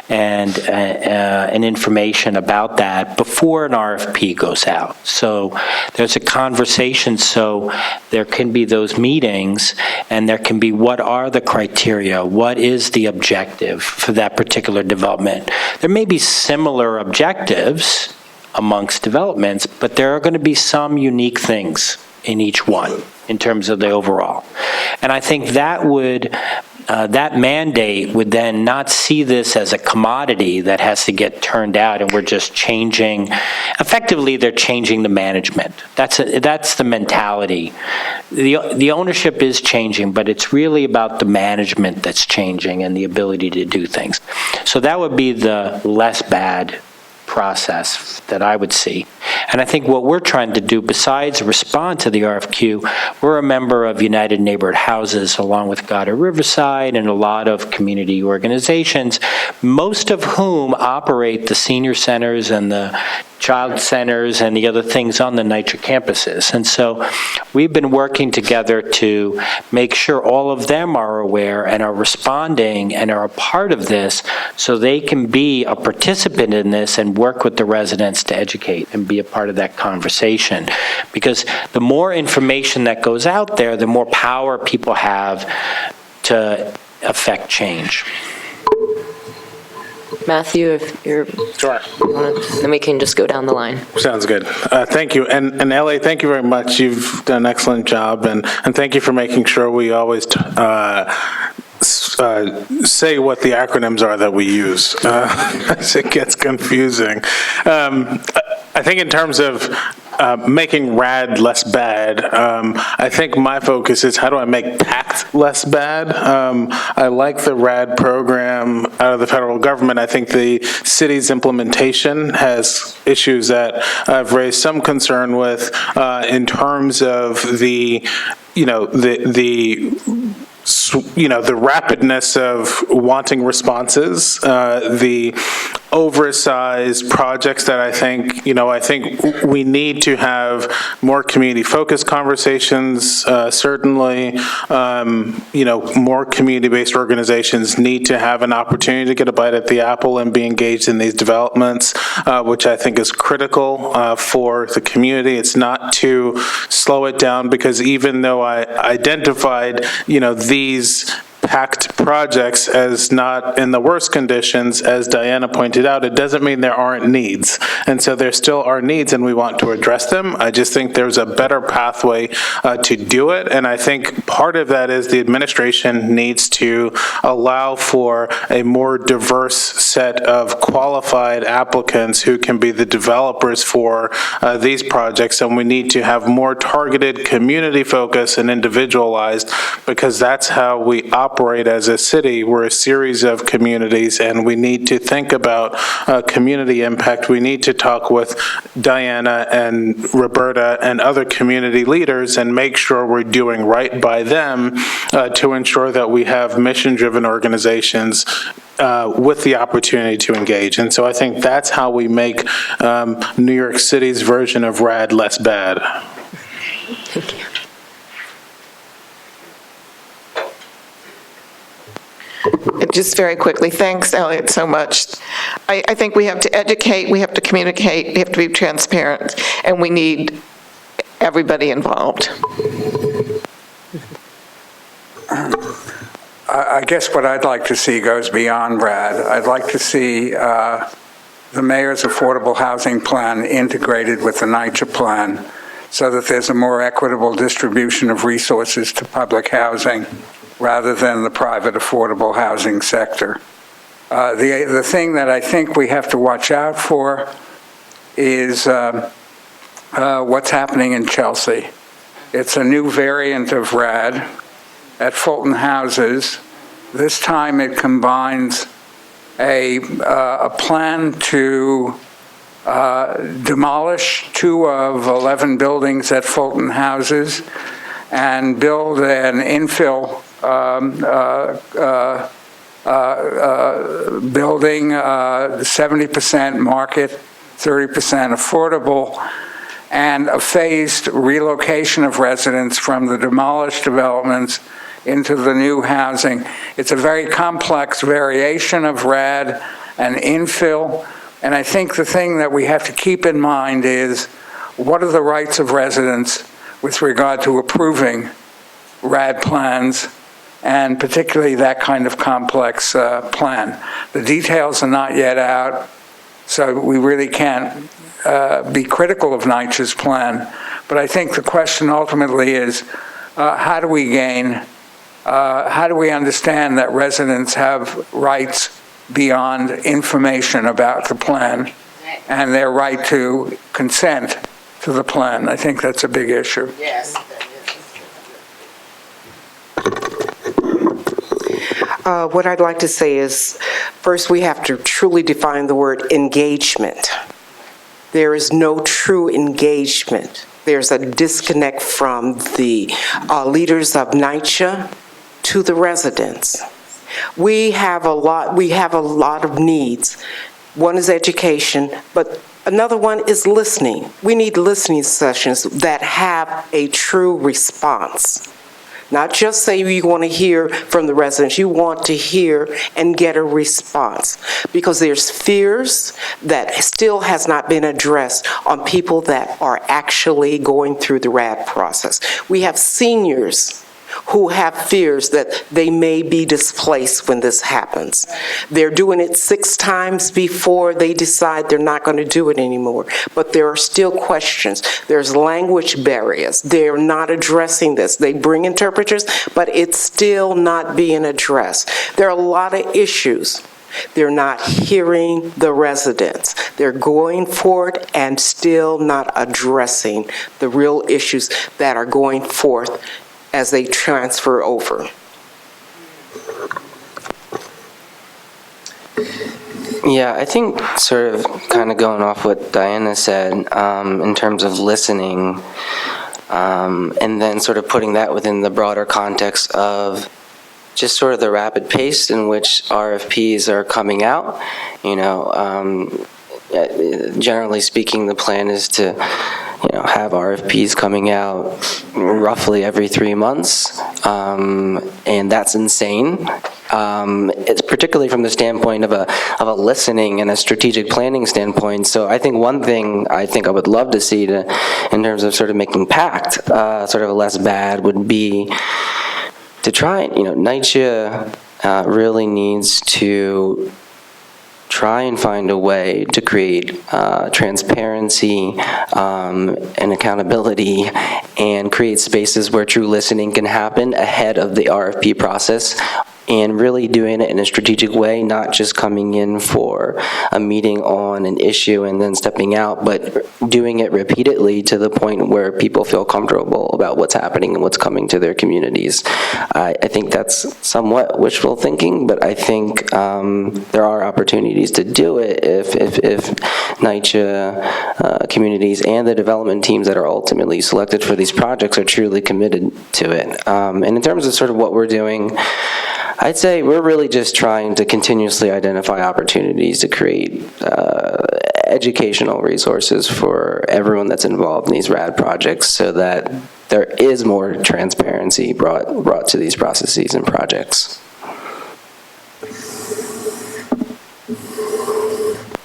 and information about that before an RFP goes out. So there's a conversation, so there can be those meetings, and there can be what are the criteria, what is the objective for that particular development. There may be similar objectives amongst developments, but there are going to be some unique things in each one in terms of the overall. And I think that would that mandate would then not see this as a commodity that has to get turned out and we're just changing. Effectively, they're changing the management. That's the mentality. The ownership is changing, but it's really about the management that's changing and the ability to do things. So that would be the less bad process that I would see. And I think what we're trying to do, besides respond to the RFQ, we're a member of United Neighborhood Houses, along with Goddard Riverside and a lot of community organizations, most of whom operate the senior centers and the child centers and the other things on the NYCHA campuses. And so we've been working together to make sure all of them are aware and are responding and are a part of this so they can be a participant in this and work with the residents to educate and be a part of that conversation. Because the more information that goes out there, the more power people have to affect change. Matthew, if you're, Sure. then we can just go down the line. Sounds good. Thank you. And Ellie, thank you very much. You've done an excellent job, and thank you for making sure we always say what the acronyms are that we use. As it gets confusing. I think in terms of making RAD less bad, I think my focus is how do I make PACT less bad? I like the RAD program out of the federal government. I think the city's implementation has issues that I've raised some concern with in terms of the rapidness of wanting responses, the oversized projects that I think we need to have more community-focused conversations, certainly. More community-based organizations need to have an opportunity to get a bite at the apple and be engaged in these developments, which I think is critical for the community. It's not to slow it down, because even though I identified, these packed projects as not in the worst conditions, as Diana pointed out, it doesn't mean there aren't needs. And so there still are needs, and we want to address them. I just think there's a better pathway to do it. And I think part of that is the administration needs to allow for a more diverse set of qualified applicants who can be the developers for these projects. And we need to have more targeted community focus and individualized, because that's how we operate as a city. We're a series of communities, and we need to think about community impact. We need to talk with Diana and Roberta and other community leaders and make sure we're doing right by them to ensure that we have mission-driven organizations with the opportunity to engage. And so I think that's how we make New York City's version of RAD less bad. Thank you. Just very quickly, thanks, Elliot, so much. I think we have to educate, we have to communicate, we have to be transparent, and we need everybody involved. I guess what I'd like to see goes beyond RAD. I'd like to see the mayor's affordable housing plan integrated with the NYCHA plan, so that there's a more equitable distribution of resources to public housing rather than the private affordable housing sector. The thing that I think we have to watch out for is what's happening in Chelsea. It's a new variant of RAD at Fulton Houses. This time it combines a plan to demolish 2 of 11 buildings at Fulton Houses and build an infill building, 70% market, 30% affordable, and a phased relocation of residents from the demolished developments into the new housing. It's a very complex variation of RAD and infill, and I think the thing that we have to keep in mind is what are the rights of residents with regard to approving RAD plans, and particularly that kind of complex plan. The details are not yet out, so we really can't be critical of NYCHA's plan. But I think the question ultimately is, how do we understand that residents have rights beyond information about the plan and their right to consent to the plan? I think that's a big issue. Yes. What I'd like to say is, first, we have to truly define the word engagement. There is no true engagement. There's a disconnect from the leaders of NYCHA to the residents. We have a lot of needs. One is education, but another one is listening. We need listening sessions that have a true response. Not just say you want to hear from the residents, you want to hear and get a response. Because there's fears that still has not been addressed on people that are actually going through the RAD process. We have seniors who have fears that they may be displaced when this happens. They're doing it 6 times before they decide they're not going to do it anymore. But there are still questions. There's language barriers. They're not addressing this. They bring interpreters, but it's still not being addressed. There are a lot of issues. They're not hearing the residents. They're going forward and still not addressing the real issues that are going forth as they transfer over. Yeah, I think sort of kind of going off what Diana said in terms of listening, and then sort of putting that within the broader context of just sort of the rapid pace in which RFPs are coming out. You know, generally speaking, the plan is to, you know, have RFPs coming out roughly every 3 months, and that's insane. It's particularly from the standpoint of a listening and a strategic planning standpoint. So I think one thing I would love to see in terms of sort of making PACT sort of less bad would be to try, you know, NYCHA really needs to try and find a way to create transparency and accountability and create spaces where true listening can happen ahead of the RFP process, and really doing it in a strategic way, not just coming in for a meeting on an issue and then stepping out, but doing it repeatedly to the point where people feel comfortable about what's happening and what's coming to their communities. I think that's somewhat wishful thinking, but I think there are opportunities to do it if NYCHA communities and the development teams that are ultimately selected for these projects are truly committed to it. And in terms of sort of what we're doing, I'd say we're really just trying to continuously identify opportunities to create educational resources for everyone that's involved in these RAD projects so that there is more transparency brought to these processes and projects.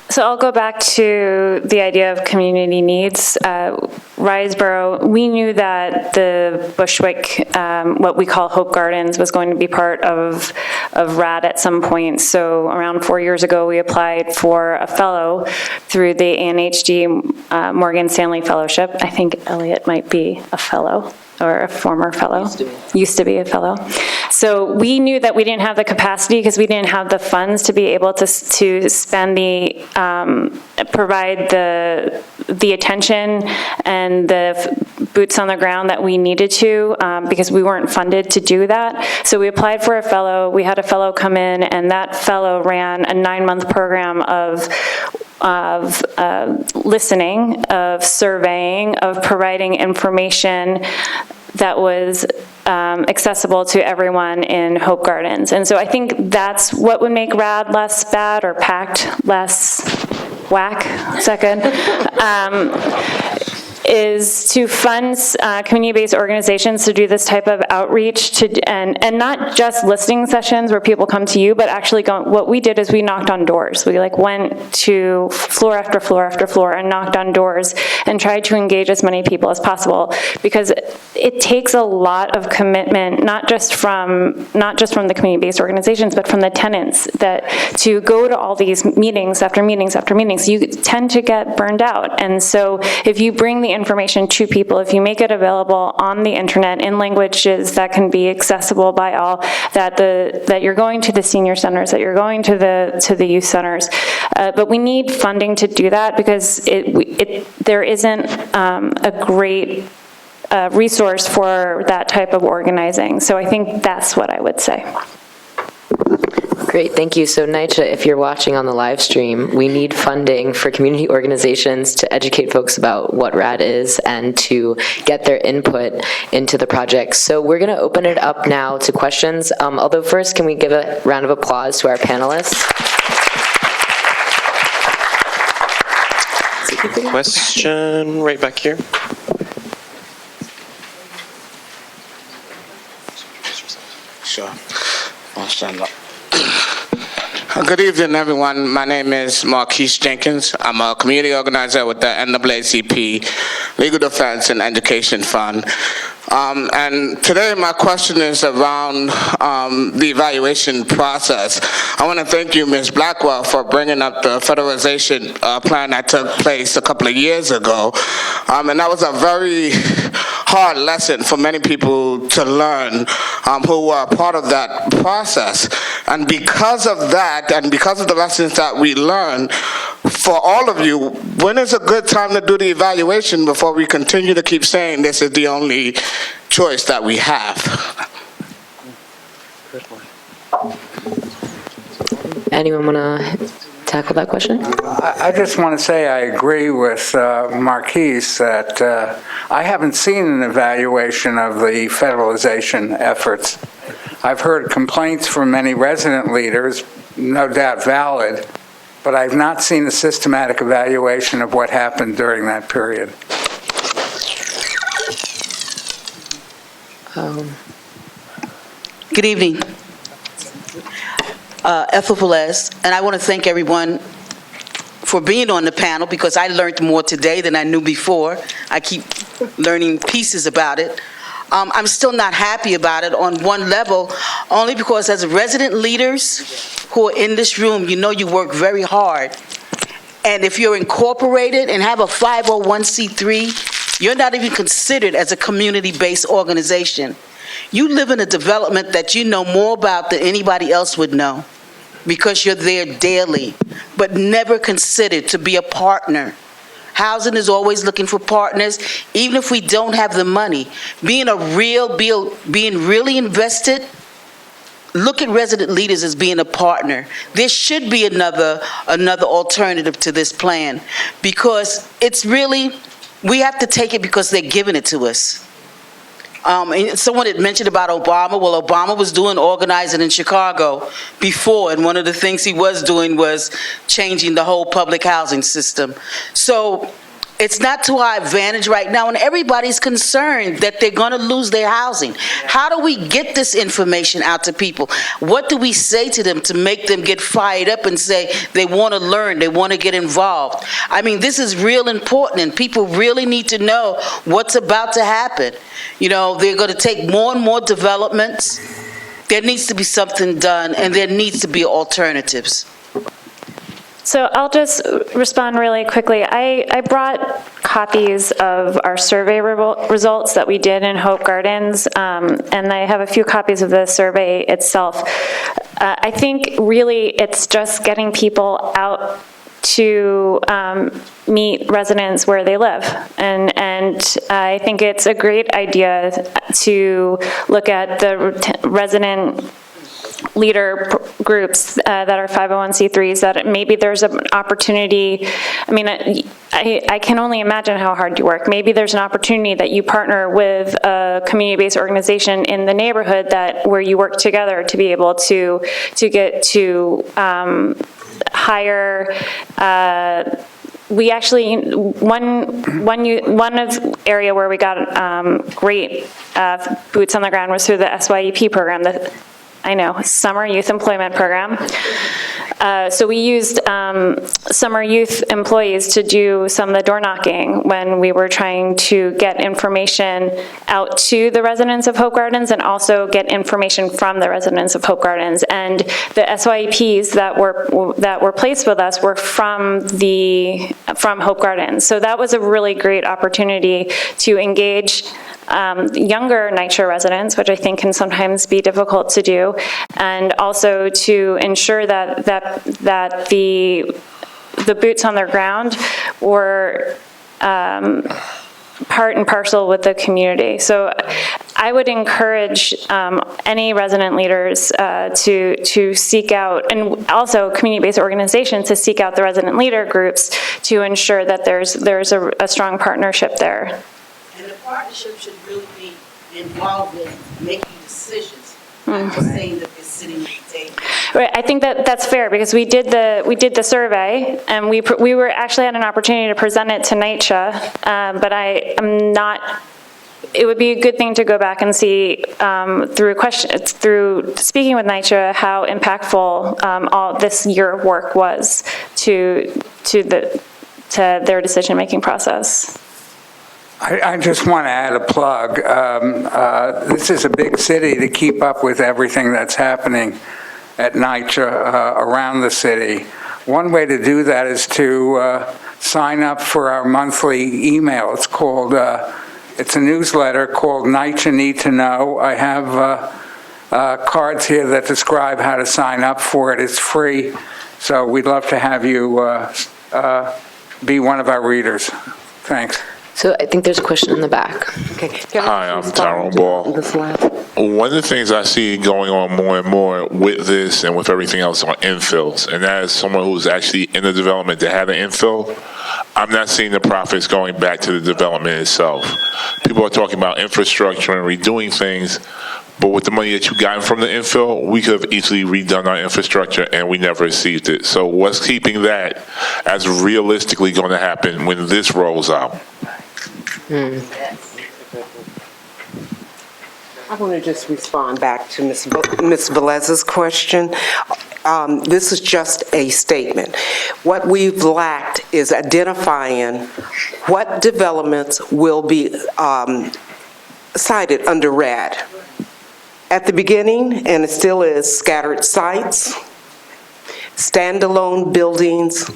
So I'll go back to the idea of community needs. Riseboro, we knew that the Bushwick, what we call Hope Gardens, was going to be part of RAD at some point. So around 4 years ago, we applied for a fellow through the ANHD Morgan Stanley Fellowship. I think Elliot might be a fellow, or a former fellow. Used to be a fellow. So we knew that we didn't have the capacity because we didn't have the funds to be able to spend the, provide the attention and the boots on the ground that we needed to, because we weren't funded to do that. So we applied for a fellow. We had a fellow come in, and that fellow ran a 9-month program of listening, of surveying, of providing information that was accessible to everyone in Hope Gardens. And so I think that's what would make RAD less bad, or PACT less whack, second, is to fund community-based organizations to do this type of outreach, and not just listening sessions where people come to you, but actually what we did is we knocked on doors. We went to floor after floor after floor and knocked on doors and tried to engage as many people as possible, because it takes a lot of commitment, not just from the community-based organizations, but from the tenants, that to go to all these meetings after meetings after meetings, you tend to get burned out. And so if you bring the information to people, if you make it available on the internet in languages that can be accessible by all, that you're going to the senior centers, that you're going to the youth centers, but we need funding to do that, because there isn't a great resource for that type of organizing. So I think that's what I would say. Great, thank you. So NYCHA, if you're watching on the live stream, we need funding for community organizations to educate folks about what RAD is and to get their input into the project. So we're going to open it up now to questions. Although first, can we give a round of applause to our panelists? Question right back here. Sure. I'll stand up. Good evening, everyone. My name is Marquise Jenkins. I'm a community organizer with the NAACP Legal Defense and Education Fund. And today my question is around the evaluation process. I want to thank you, Ms. Blackwell, for bringing up the federalization plan that took place a couple of years ago. And that was a very hard lesson for many people to learn who were a part of that process. And because of that, and because of the lessons that we learned, for all of you, when is a good time to do the evaluation before we continue to keep saying this is the only choice that we have? Anyone want to tackle that question? I just want to say I agree with Marquise that I haven't seen an evaluation of the federalization efforts. I've heard complaints from many resident leaders, no doubt valid, but I've not seen a systematic evaluation of what happened during that period. Good evening. Ethel Velez, and I want to thank everyone for being on the panel because I learned more today than I knew before. I keep learning pieces about it. I'm still not happy about it on one level, only because as resident leaders who are in this room, you know you work very hard. And if you're incorporated and have a 501c3, you're not even considered as a community-based organization. You live in a development that you know more about than anybody else would know because you're there daily, but never considered to be a partner. Housing is always looking for partners, even if we don't have the money. Being really invested, look at resident leaders as being a partner. There should be another alternative to this plan because it's really, we have to take it because they're giving it to us. And someone had mentioned about Obama. Well, Obama was doing organizing in Chicago before, and one of the things he was doing was changing the whole public housing system. So it's not to our advantage right now, and everybody's concerned that they're going to lose their housing. How do we get this information out to people? What do we say to them to make them get fired up and say they want to learn, they want to get involved? I mean, this is real important, and people really need to know what's about to happen. You know, they're going to take more and more developments. There needs to be something done, and there needs to be alternatives. So I'll just respond really quickly. I brought copies of our survey results that we did in Hope Gardens, and I have a few copies of the survey itself. I think really it's just getting people out to meet residents where they live. And I think it's a great idea to look at the resident leader groups that are 501c3s, that maybe there's an opportunity. I mean, I can only imagine how hard you work. Maybe there's an opportunity that you partner with a community-based organization in the neighborhood where you work together to be able to get to hire. We actually, one of area where we got great boots on the ground was through the SYEP program, I know, Summer Youth Employment Program. So we used summer youth employees to do some of the door knocking when we were trying to get information out to the residents of Hope Gardens and also get information from the residents of Hope Gardens. And the SYEPs that were placed with us were from Hope Gardens. So that was a really great opportunity to engage younger NYCHA residents, which I think can sometimes be difficult to do, and also to ensure that the boots on the ground were part and parcel with the community. So I would encourage any resident leaders to seek out, and also community-based organizations to seek out the resident leader groups to ensure that there's a strong partnership there. And the partnership should really be involved in making decisions, not just saying that they're sitting at the table. Right, I think that's fair because we did the survey, and we were actually had an opportunity to present it to NYCHA, but I am not. It would be a good thing to go back and see through speaking with NYCHA how impactful all this year of work was to their decision-making process. I just want to add a plug. This is a big city to keep up with everything that's happening at NYCHA around the city. One way to do that is to sign up for our monthly email. It's called, it's a newsletter called NYCHA Need to Know. I have cards here that describe how to sign up for it. It's free, so we'd love to have you be one of our readers. Thanks. So I think there's a question in the back. Hi, I'm Tyrone Ball. One of the things I see going on more and more with this and with everything else are infills. And as someone who's actually in the development that had an infill, I'm not seeing the profits going back to the development itself. People are talking about infrastructure and redoing things, but with the money that you got from the infill, we could have easily redone our infrastructure and we never received it. So what's keeping that as realistically going to happen when this rolls out? I want to just respond back to Ms. Velez's question. This is just a statement. What we've lacked is identifying what developments will be cited under RAD. At the beginning, and it still is, scattered sites, standalone buildings,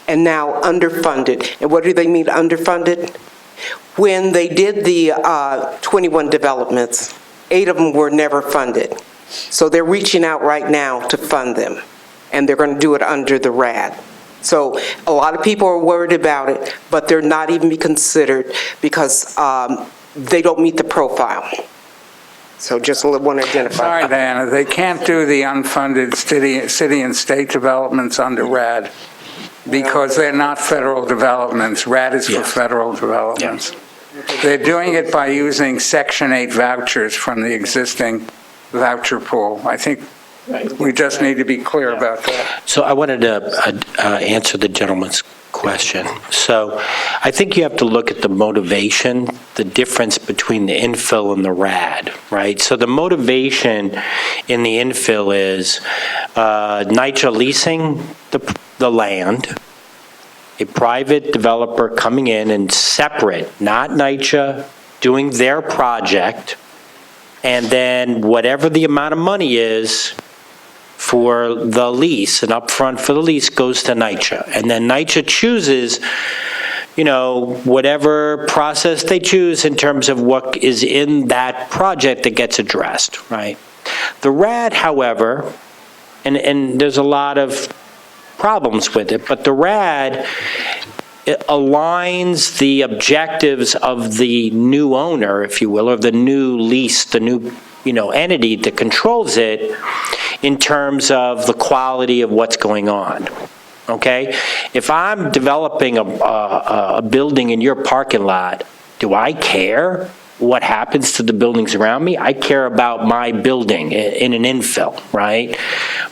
and now underfunded. And what do they mean underfunded? When they did the 21 developments, 8 of them were never funded. So they're reaching out right now to fund them, and they're going to do it under the RAD. So a lot of people are worried about it, but they're not even considered because they don't meet the profile. So just want to identify. Sorry, Diana, they can't do the unfunded city and state developments under RAD because they're not federal developments. RAD is for federal developments. They're doing it by using Section 8 vouchers from the existing voucher pool. I think we just need to be clear about that. So I wanted to answer the gentleman's question. So I think you have to look at the motivation, the difference between the infill and the RAD, right? So the motivation in the infill is NYCHA leasing the land, a private developer coming in and separate, not NYCHA, doing their project, and then whatever the amount of money is for the lease, and upfront for the lease, goes to NYCHA. And then NYCHA chooses, whatever process they choose in terms of what is in that project that gets addressed, right? The RAD, however, and there's a lot of problems with it, but the RAD, it aligns the objectives of the new owner, if you will, or the new lease, the new entity that controls it in terms of the quality of what's going on, okay? If I'm developing a building in your parking lot, do I care what happens to the buildings around me? I care about my building in an infill, right?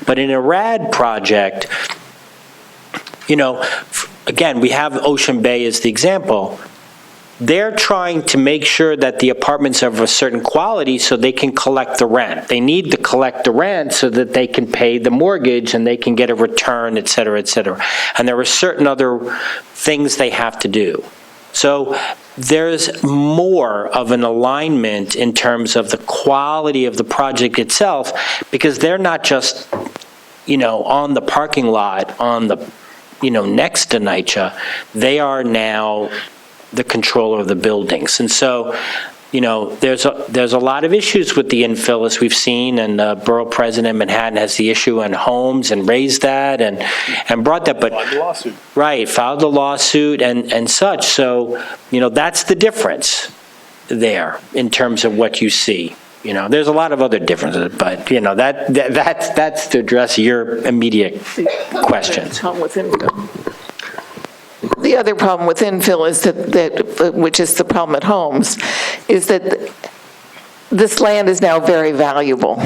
But in a RAD project, again, we have Ocean Bay as the example. They're trying to make sure that the apartments are of a certain quality so they can collect the rent. They need to collect the rent so that they can pay the mortgage and they can get a return, et cetera, et cetera. And there are certain other things they have to do. So there's more of an alignment in terms of the quality of the project itself, because they're not just, on the parking lot, on the, next to NYCHA. They are now the controller of the buildings. And so, there's a lot of issues with the infill, as we've seen, and Borough President in Manhattan has the issue on homes and raised that and brought that, but filed the lawsuit. Right, filed the lawsuit and such. So, that's the difference there in terms of what you see. There's a lot of other differences, but that's to address your immediate questions. The other problem with infill is that which is the problem at homes, is that this land is now very valuable.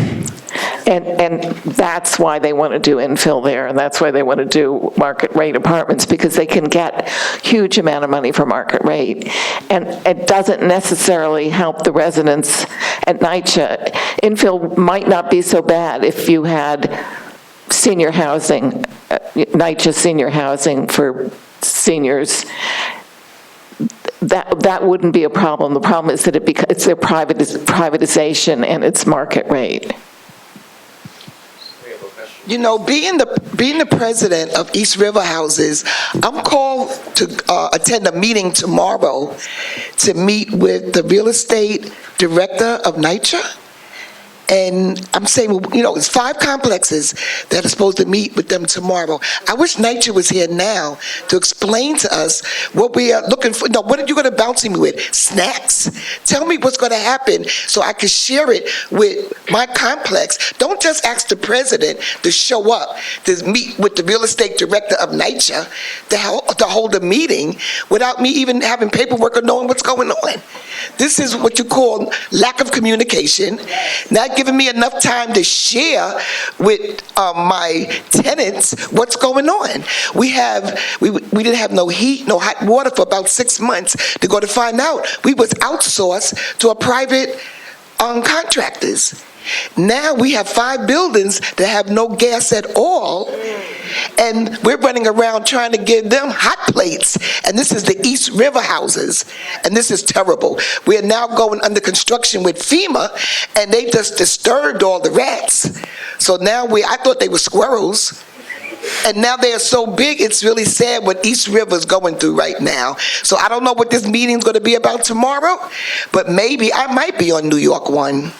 And that's why they want to do infill there, and that's why they want to do market rate apartments, because they can get huge amount of money for market rate. And it doesn't necessarily help the residents at NYCHA. Infill might not be so bad if you had senior housing, NYCHA senior housing for seniors. that wouldn't be a problem. The problem is that it's a privatization and it's market rate. You know, being the president of East River Houses, I'm called to attend a meeting tomorrow to meet with the real estate director of NYCHA. And I'm saying, you know, it's 5 complexes that are supposed to meet with them tomorrow. I wish NYCHA was here now to explain to us what we are looking for. No, what are you going to bounce me with? Snacks? Tell me what's going to happen so I can share it with my complex. Don't just ask the president to show up to meet with the real estate director of NYCHA to hold a meeting without me even having paperwork or knowing what's going on. This is what you call lack of communication, not giving me enough time to share with my tenants what's going on. We didn't have no heat, no hot water for about 6 months to go to find out. We was outsourced to a private contractors. Now we have 5 buildings that have no gas at all, and we're running around trying to give them hot plates, and this is the East River Houses, and this is terrible. We are now going under construction with FEMA, and they just disturbed all the rats. So now I thought they were squirrels, and now they are so big, it's really sad what East River is going through right now. So I don't know what this meeting's going to be about tomorrow, but maybe I might be on New York 1.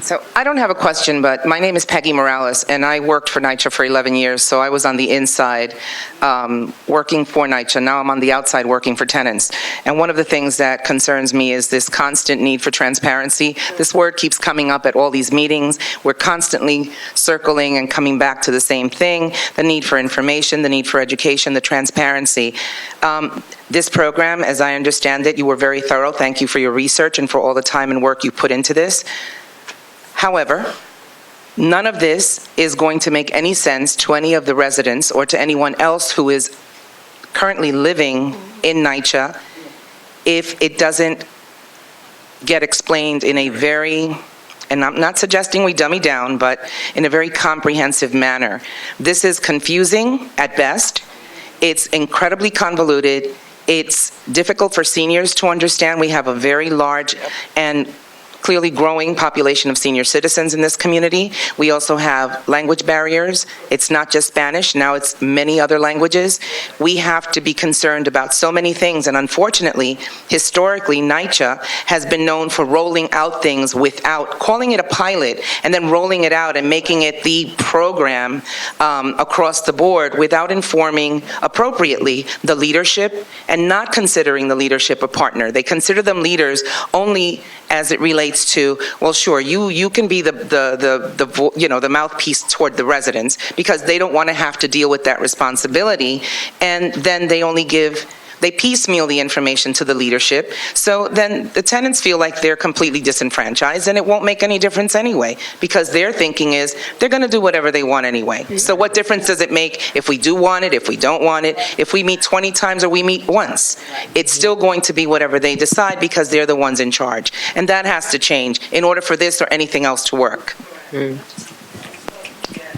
So I don't have a question, but my name is Peggy Morales, and I worked for NYCHA for 11 years, so I was on the inside working for NYCHA. Now I'm on the outside working for tenants. And one of the things that concerns me is this constant need for transparency. This word keeps coming up at all these meetings. We're constantly circling and coming back to the same thing, the need for information, the need for education, the transparency. This program, as I understand it, you were very thorough. Thank you for your research and for all the time and work you put into this. However, none of this is going to make any sense to any of the residents or to anyone else who is currently living in NYCHA if it doesn't get explained in a very, and I'm not suggesting we dummy down, but in a very comprehensive manner. This is confusing at best. It's incredibly convoluted. It's difficult for seniors to understand. We have a very large and clearly growing population of senior citizens in this community. We also have language barriers. It's not just Spanish, now it's many other languages. We have to be concerned about so many things, and unfortunately, historically, NYCHA has been known for rolling out things without, calling it a pilot, and then rolling it out and making it the program across the board without informing appropriately the leadership and not considering the leadership a partner. They consider them leaders only as it relates to, well, sure, you can be the mouthpiece toward the residents because they don't want to have to deal with that responsibility, and then they piecemeal the information to the leadership, so then the tenants feel like they're completely disenfranchised, and it won't make any difference anyway, because their thinking is they're going to do whatever they want anyway. So what difference does it make if we do want it, if we don't want it, if we meet 20 times or we meet once? It's still going to be whatever they decide because they're the ones in charge. And that has to change in order for this or anything else to work. We're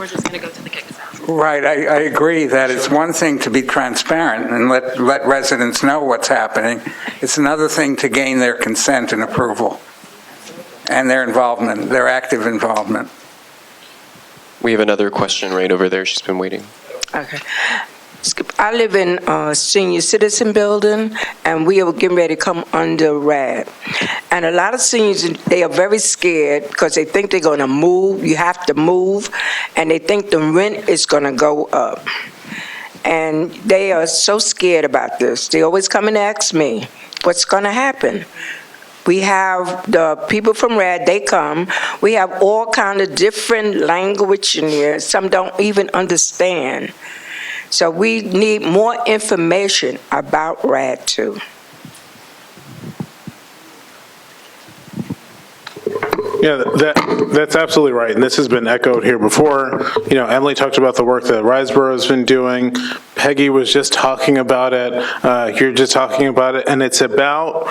just going to go to the kick. Right, I agree that it's one thing to be transparent and let residents know what's happening. It's another thing to gain their consent and approval and their involvement, their active involvement. We have another question right over there. She's been waiting. Okay. I live in a senior citizen building, and we are getting ready to come under RAD. And a lot of seniors, they are very scared because they think they're going to move. You have to move, and they think the rent is going to go up. And they are so scared about this. They always come and ask me, what's going to happen? We have the people from RAD, they come. We have all kind of different language in here. Some don't even understand. So we need more information about RAD too. Yeah, that's absolutely right, and this has been echoed here before. You know, Emily talked about the work that Riseboro has been doing. Peggy was just talking about it. You're just talking about it, and it's about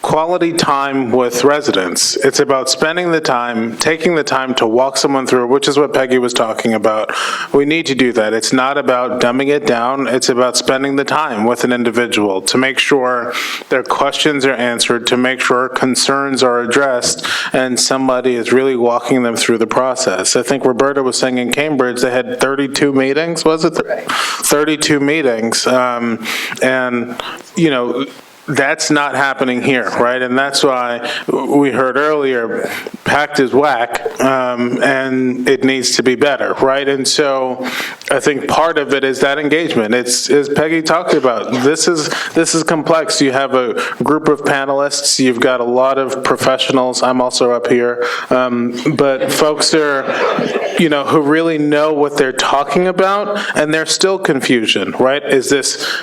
quality time with residents. It's about spending the time, taking the time to walk someone through, which is what Peggy was talking about. We need to do that. It's not about dumbing it down. It's about spending the time with an individual to make sure their questions are answered, to make sure concerns are addressed, and somebody is really walking them through the process. I think Roberta was saying in Cambridge they had 32 meetings, was it? 32 meetings. And, you know, that's not happening here, right? And that's why we heard earlier, PACT is whack, and it needs to be better, right? And so I think part of it is that engagement. It's, as Peggy talked about, this is complex. You have a group of panelists, you've got a lot of professionals, I'm also up here, but folks are, you know, who really know what they're talking about, and there's still confusion, right? Is this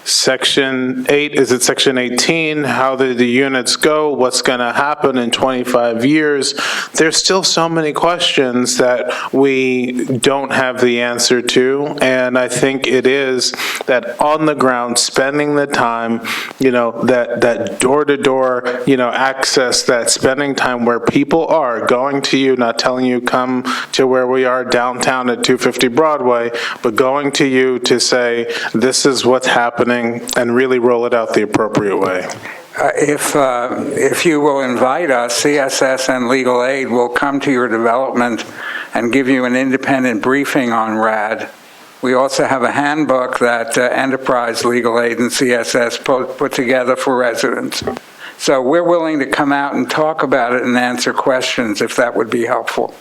Section 8, is it Section 18? How did the units go? What's going to happen in 25 years? There's still so many questions that we don't have the answer to, and I think it is that on the ground, spending the time, you know, that door-to-door, you know, access, that spending time where people are going to you, not telling you come to where we are downtown at 250 Broadway, but going to you to say, this is what's happening, and really roll it out the appropriate way. If you will invite us, CSS and legal aid will come to your development and give you an independent briefing on RAD. We also have a handbook that Enterprise Legal Aid and CSS put together for residents. So we're willing to come out and talk about it and answer questions if that would be helpful.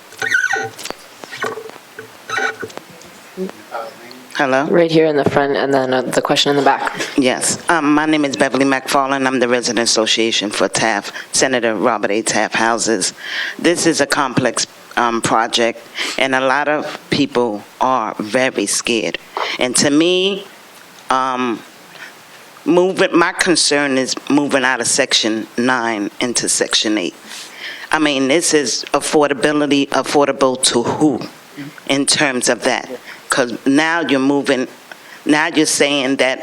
Hello? Right here in the front, and then the question in the back. Yes. My name is Beverly McFarland. I'm the Resident Association for Taft, Senator Robert A. Taft Houses. This is a complex project, and a lot of people are very scared. And to me, my concern is moving out of Section 9 into Section 8. I mean, this is affordability, affordable to who in terms of that? Because now you're saying that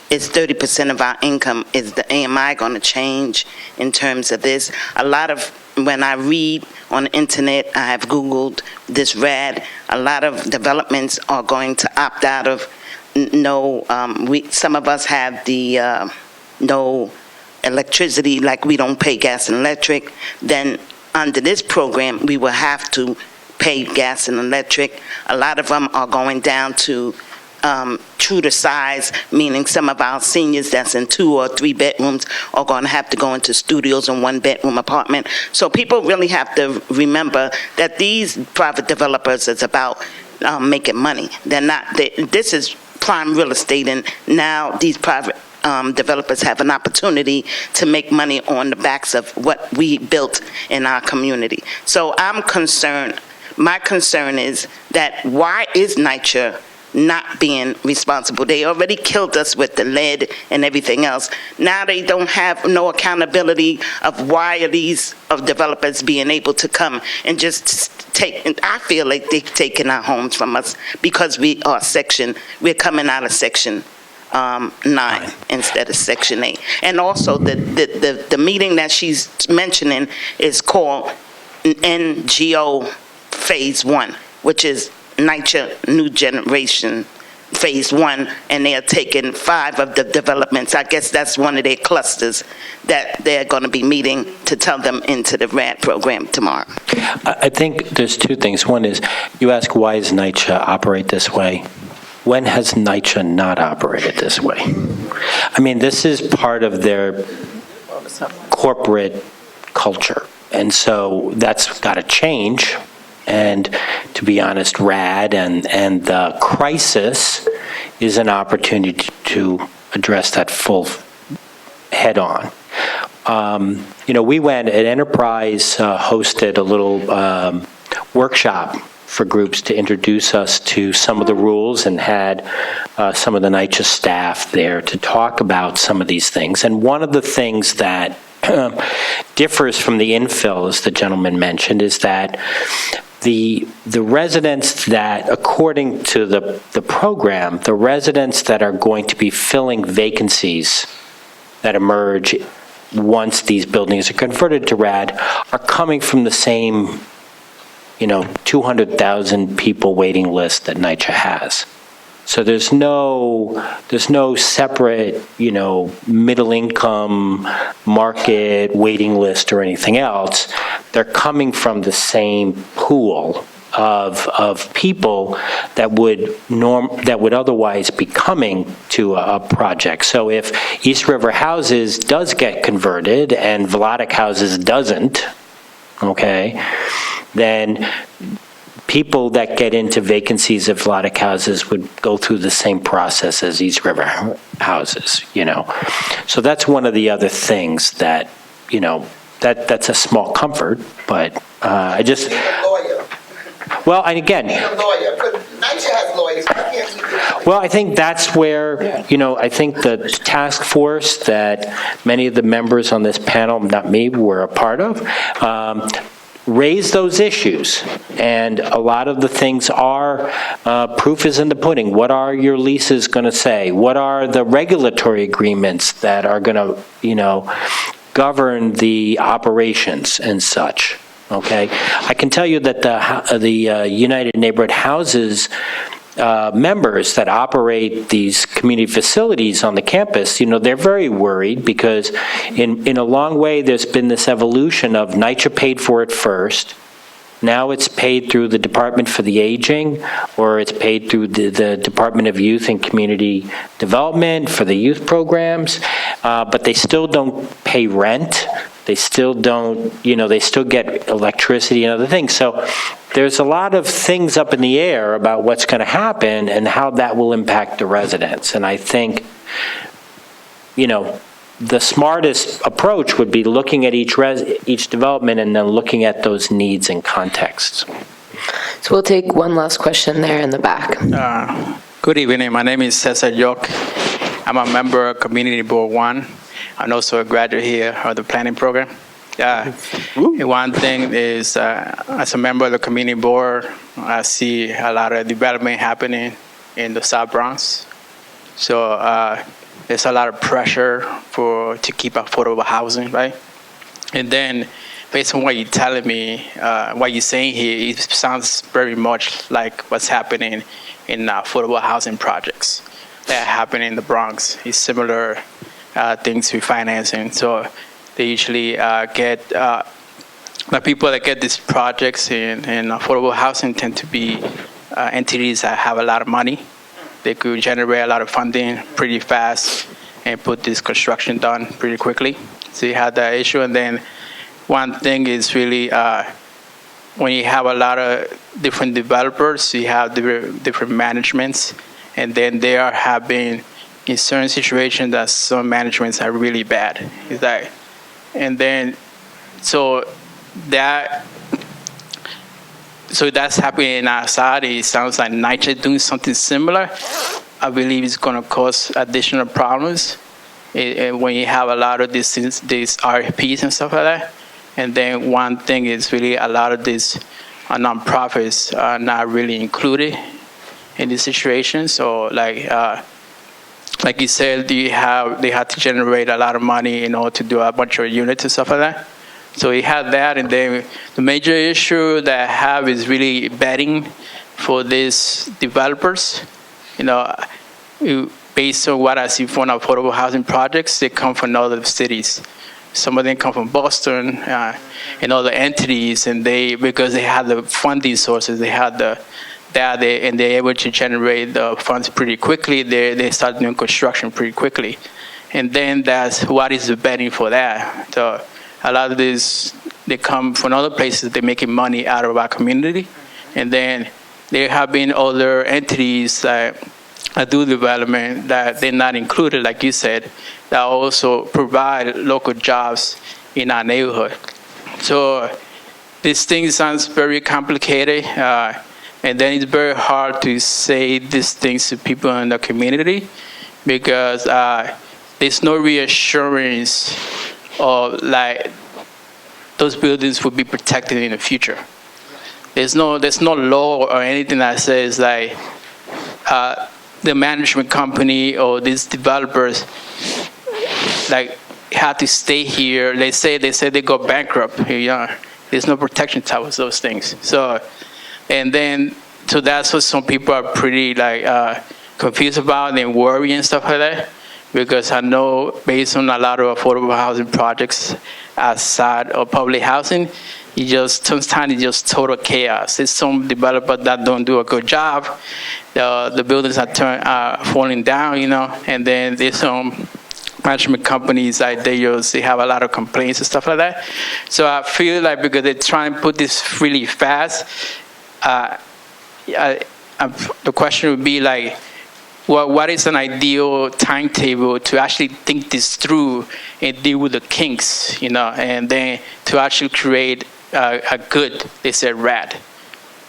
it's 30% of our income. Is the AMI going to change in terms of this? A lot of, when I read on the internet, I have Googled this RAD, a lot of developments are going to opt out of some of us have the no electricity, like we don't pay gas and electric. Then under this program, we will have to pay gas and electric. A lot of them are going down to true to size, meaning some of our seniors that's in 2 or 3 bedrooms are going to have to go into studios and 1-bedroom apartment. So people really have to remember that these private developers is about making money. They're not. This is prime real estate, and now these private developers have an opportunity to make money on the backs of what we built in our community. So I'm concerned. My concern is that why is NYCHA not being responsible? They already killed us with the lead and everything else. Now they don't have no accountability of why are these developers being able to come and just take. And I feel like they're taking our homes from us because we're coming out of Section 9 instead of Section 8. And also the meeting that she's mentioning is called NGO Phase 1, which is NYCHA New Generation Phase 1, and they are taking 5 of the developments. I guess that's one of their clusters that they're going to be meeting to tell them into the RAD program tomorrow. I think there's 2 things. One is, you ask, why does NYCHA operate this way? When has NYCHA not operated this way? I mean, this is part of their corporate culture, and so that's got to change. And to be honest, RAD and the crisis is an opportunity to address that full head on. We went at Enterprise, hosted a little workshop for groups to introduce us to some of the rules, and had some of the NYCHA staff there to talk about some of these things. And one of the things that differs from the infill, as the gentleman mentioned, is that the residents that, according to the program, the residents that are going to be filling vacancies that emerge once these buildings are converted to RAD, are coming from the same, 200,000 people waiting list that NYCHA has. So there's no separate, middle income market waiting list or anything else. They're coming from the same pool of people that would otherwise be coming to a project. So if East River Houses does get converted and Vladeck Houses doesn't, okay, then people that get into vacancies of Vladeck Houses would go through the same process as East River Houses, So that's one of the other things that, that's a small comfort, but I just... Well, and again... NYCHA has lawyers. Well, I think that's where, I think the task force that many of the members on this panel, not me, were a part of, raise those issues. And a lot of the things are, proof is in the pudding. What are your leases going to say? What are the regulatory agreements that are going to, govern the operations and such? Okay, I can tell you that the United Neighborhood Houses members that operate these community facilities on the campus, they're very worried because in a long way there's been this evolution of NYCHA paid for it first. Now it's paid through the Department for the Aging, or it's paid through the Department of Youth and Community Development for the youth programs, but they still don't pay rent. They still don't, they still get electricity and other things. So there's a lot of things up in the air about what's going to happen and how that will impact the residents. And I think, the smartest approach would be looking at each development and then looking at those needs and contexts. So we'll take one last question there in the back. Good evening. My name is Cesar York. I'm a member of Community Board 1. I'm also a graduate here of the planning program. One thing is, as a member of the community board, I see a lot of development happening in the South Bronx. So there's a lot of pressure to keep affordable housing, right? And then, based on what you're telling me, what you're saying here, it sounds very much like what's happening in affordable housing projects that happen in the Bronx. It's similar things with financing. So they usually get, the people that get these projects in affordable housing tend to be entities that have a lot of money. They could generate a lot of funding pretty fast and put this construction done pretty quickly. So you have that issue. And then one thing is really when you have a lot of different developers, you have different managements, and then they are having, in certain situations, that some managements are really bad. Is that, and then so that's happening in our society. It sounds like NYCHA doing something similar. I believe it's going to cause additional problems when you have a lot of these RFPs and stuff like that. And then one thing is really a lot of these nonprofits are not really included in this situation. So like you said, they have to generate a lot of money in order to do a bunch of units and stuff like that. So you have that, and then the major issue that I have is really vetting for these developers. Based on what I see from affordable housing projects, they come from other cities. Some of them come from Boston and other entities, and because they have the funding sources, and they're able to generate the funds pretty quickly. They start doing construction pretty quickly, and then that's what is the vetting for that. So a lot of these, they come from other places. They're making money out of our community, and then there have been other entities that do development that they're not included, like you said, that also provide local jobs in our neighborhood. So this thing sounds very complicated, and then it's very hard to say these things to people in the community because there's no reassurance of like those buildings will be protected in the future. There's no law or anything that says like the management company or these developers, like have to stay here. They say they go bankrupt. There's no protection towards those things. So that's what some people are pretty confused about and worry and stuff like that. Because I know based on a lot of affordable housing projects outside of public housing, sometimes it's just total chaos. There's some developers that don't do a good job. The buildings are falling down, and then there's some management companies they have a lot of complaints and stuff like that. So I feel like because they're trying to put this really fast, the question would be what is an ideal timetable to actually think this through and deal with the kinks, and then to actually create a good, they said, RAD.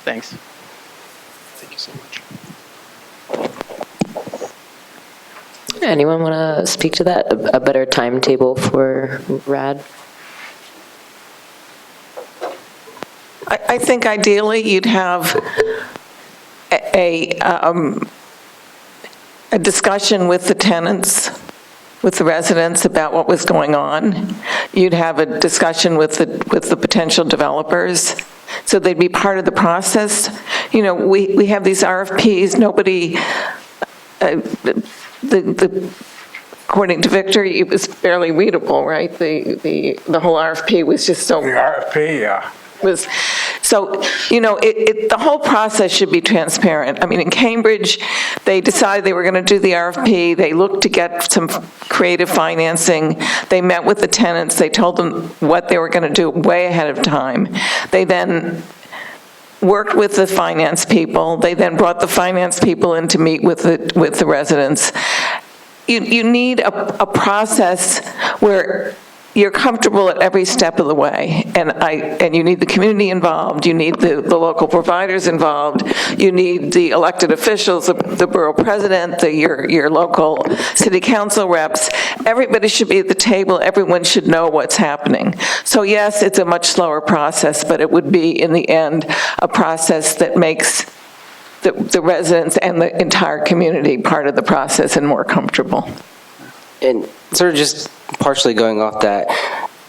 Thanks. Thank you so much. Anyone want to speak to that? A better timetable for RAD? I think ideally you'd have a discussion with the tenants, with the residents about what was going on. You'd have a discussion with the potential developers, so they'd be part of the process. We have these RFPs. Nobody, according to Victor, it was barely readable, right? The whole RFP was just so. The RFP, yeah. The whole process should be transparent. I mean, in Cambridge, they decided they were going to do the RFP. They looked to get some creative financing. They met with the tenants. They told them what they were going to do way ahead of time. They then worked with the finance people. They then brought the finance people in to meet with the residents. You need a process where you're comfortable at every step of the way, and you need the community involved, you need the local providers involved, you need the elected officials, the borough president, your local city council reps. Everybody should be at the table, everyone should know what's happening. So yes, it's a much slower process, but it would be, in the end, a process that makes the residents and the entire community part of the process and more comfortable. And sort of just partially going off that,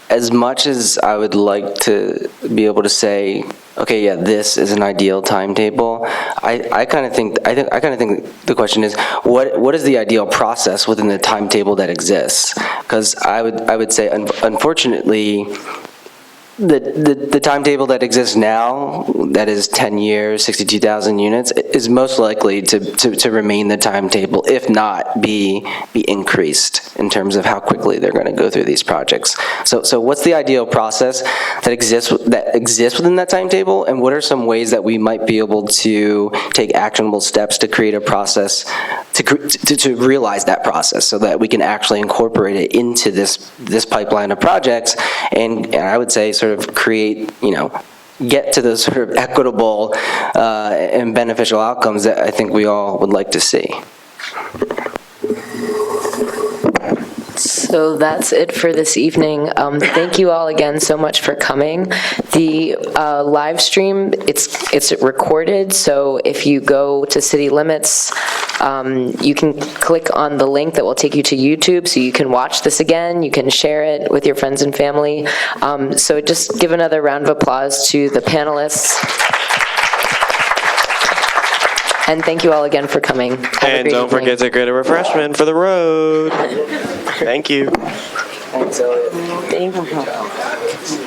as much as I would like to be able to say, okay, yeah, this is an ideal timetable, I kind of think the question is, what is the ideal process within the timetable that exists? Because I would say, unfortunately, the timetable that exists now, that is 10 years, 62,000 units, is most likely to remain the timetable, if not be increased in terms of how quickly they're going to go through these projects. So what's the ideal process that exists within that timetable, and what are some ways that we might be able to take actionable steps to create a process, to realize that process, so that we can actually incorporate it into this pipeline of projects, and I would say sort of create, get to those sort of equitable and beneficial outcomes that I think we all would like to see. So that's it for this evening. Thank you all again so much for coming. The live stream, it's recorded, so if you go to City Limits, you can click on the link that will take you to YouTube, so you can watch this again, you can share it with your friends and family. So just give another round of applause to the panelists. And thank you all again for coming. And don't forget to get a refreshment for the road. Thank you. Thanks, Elliot. Thank you.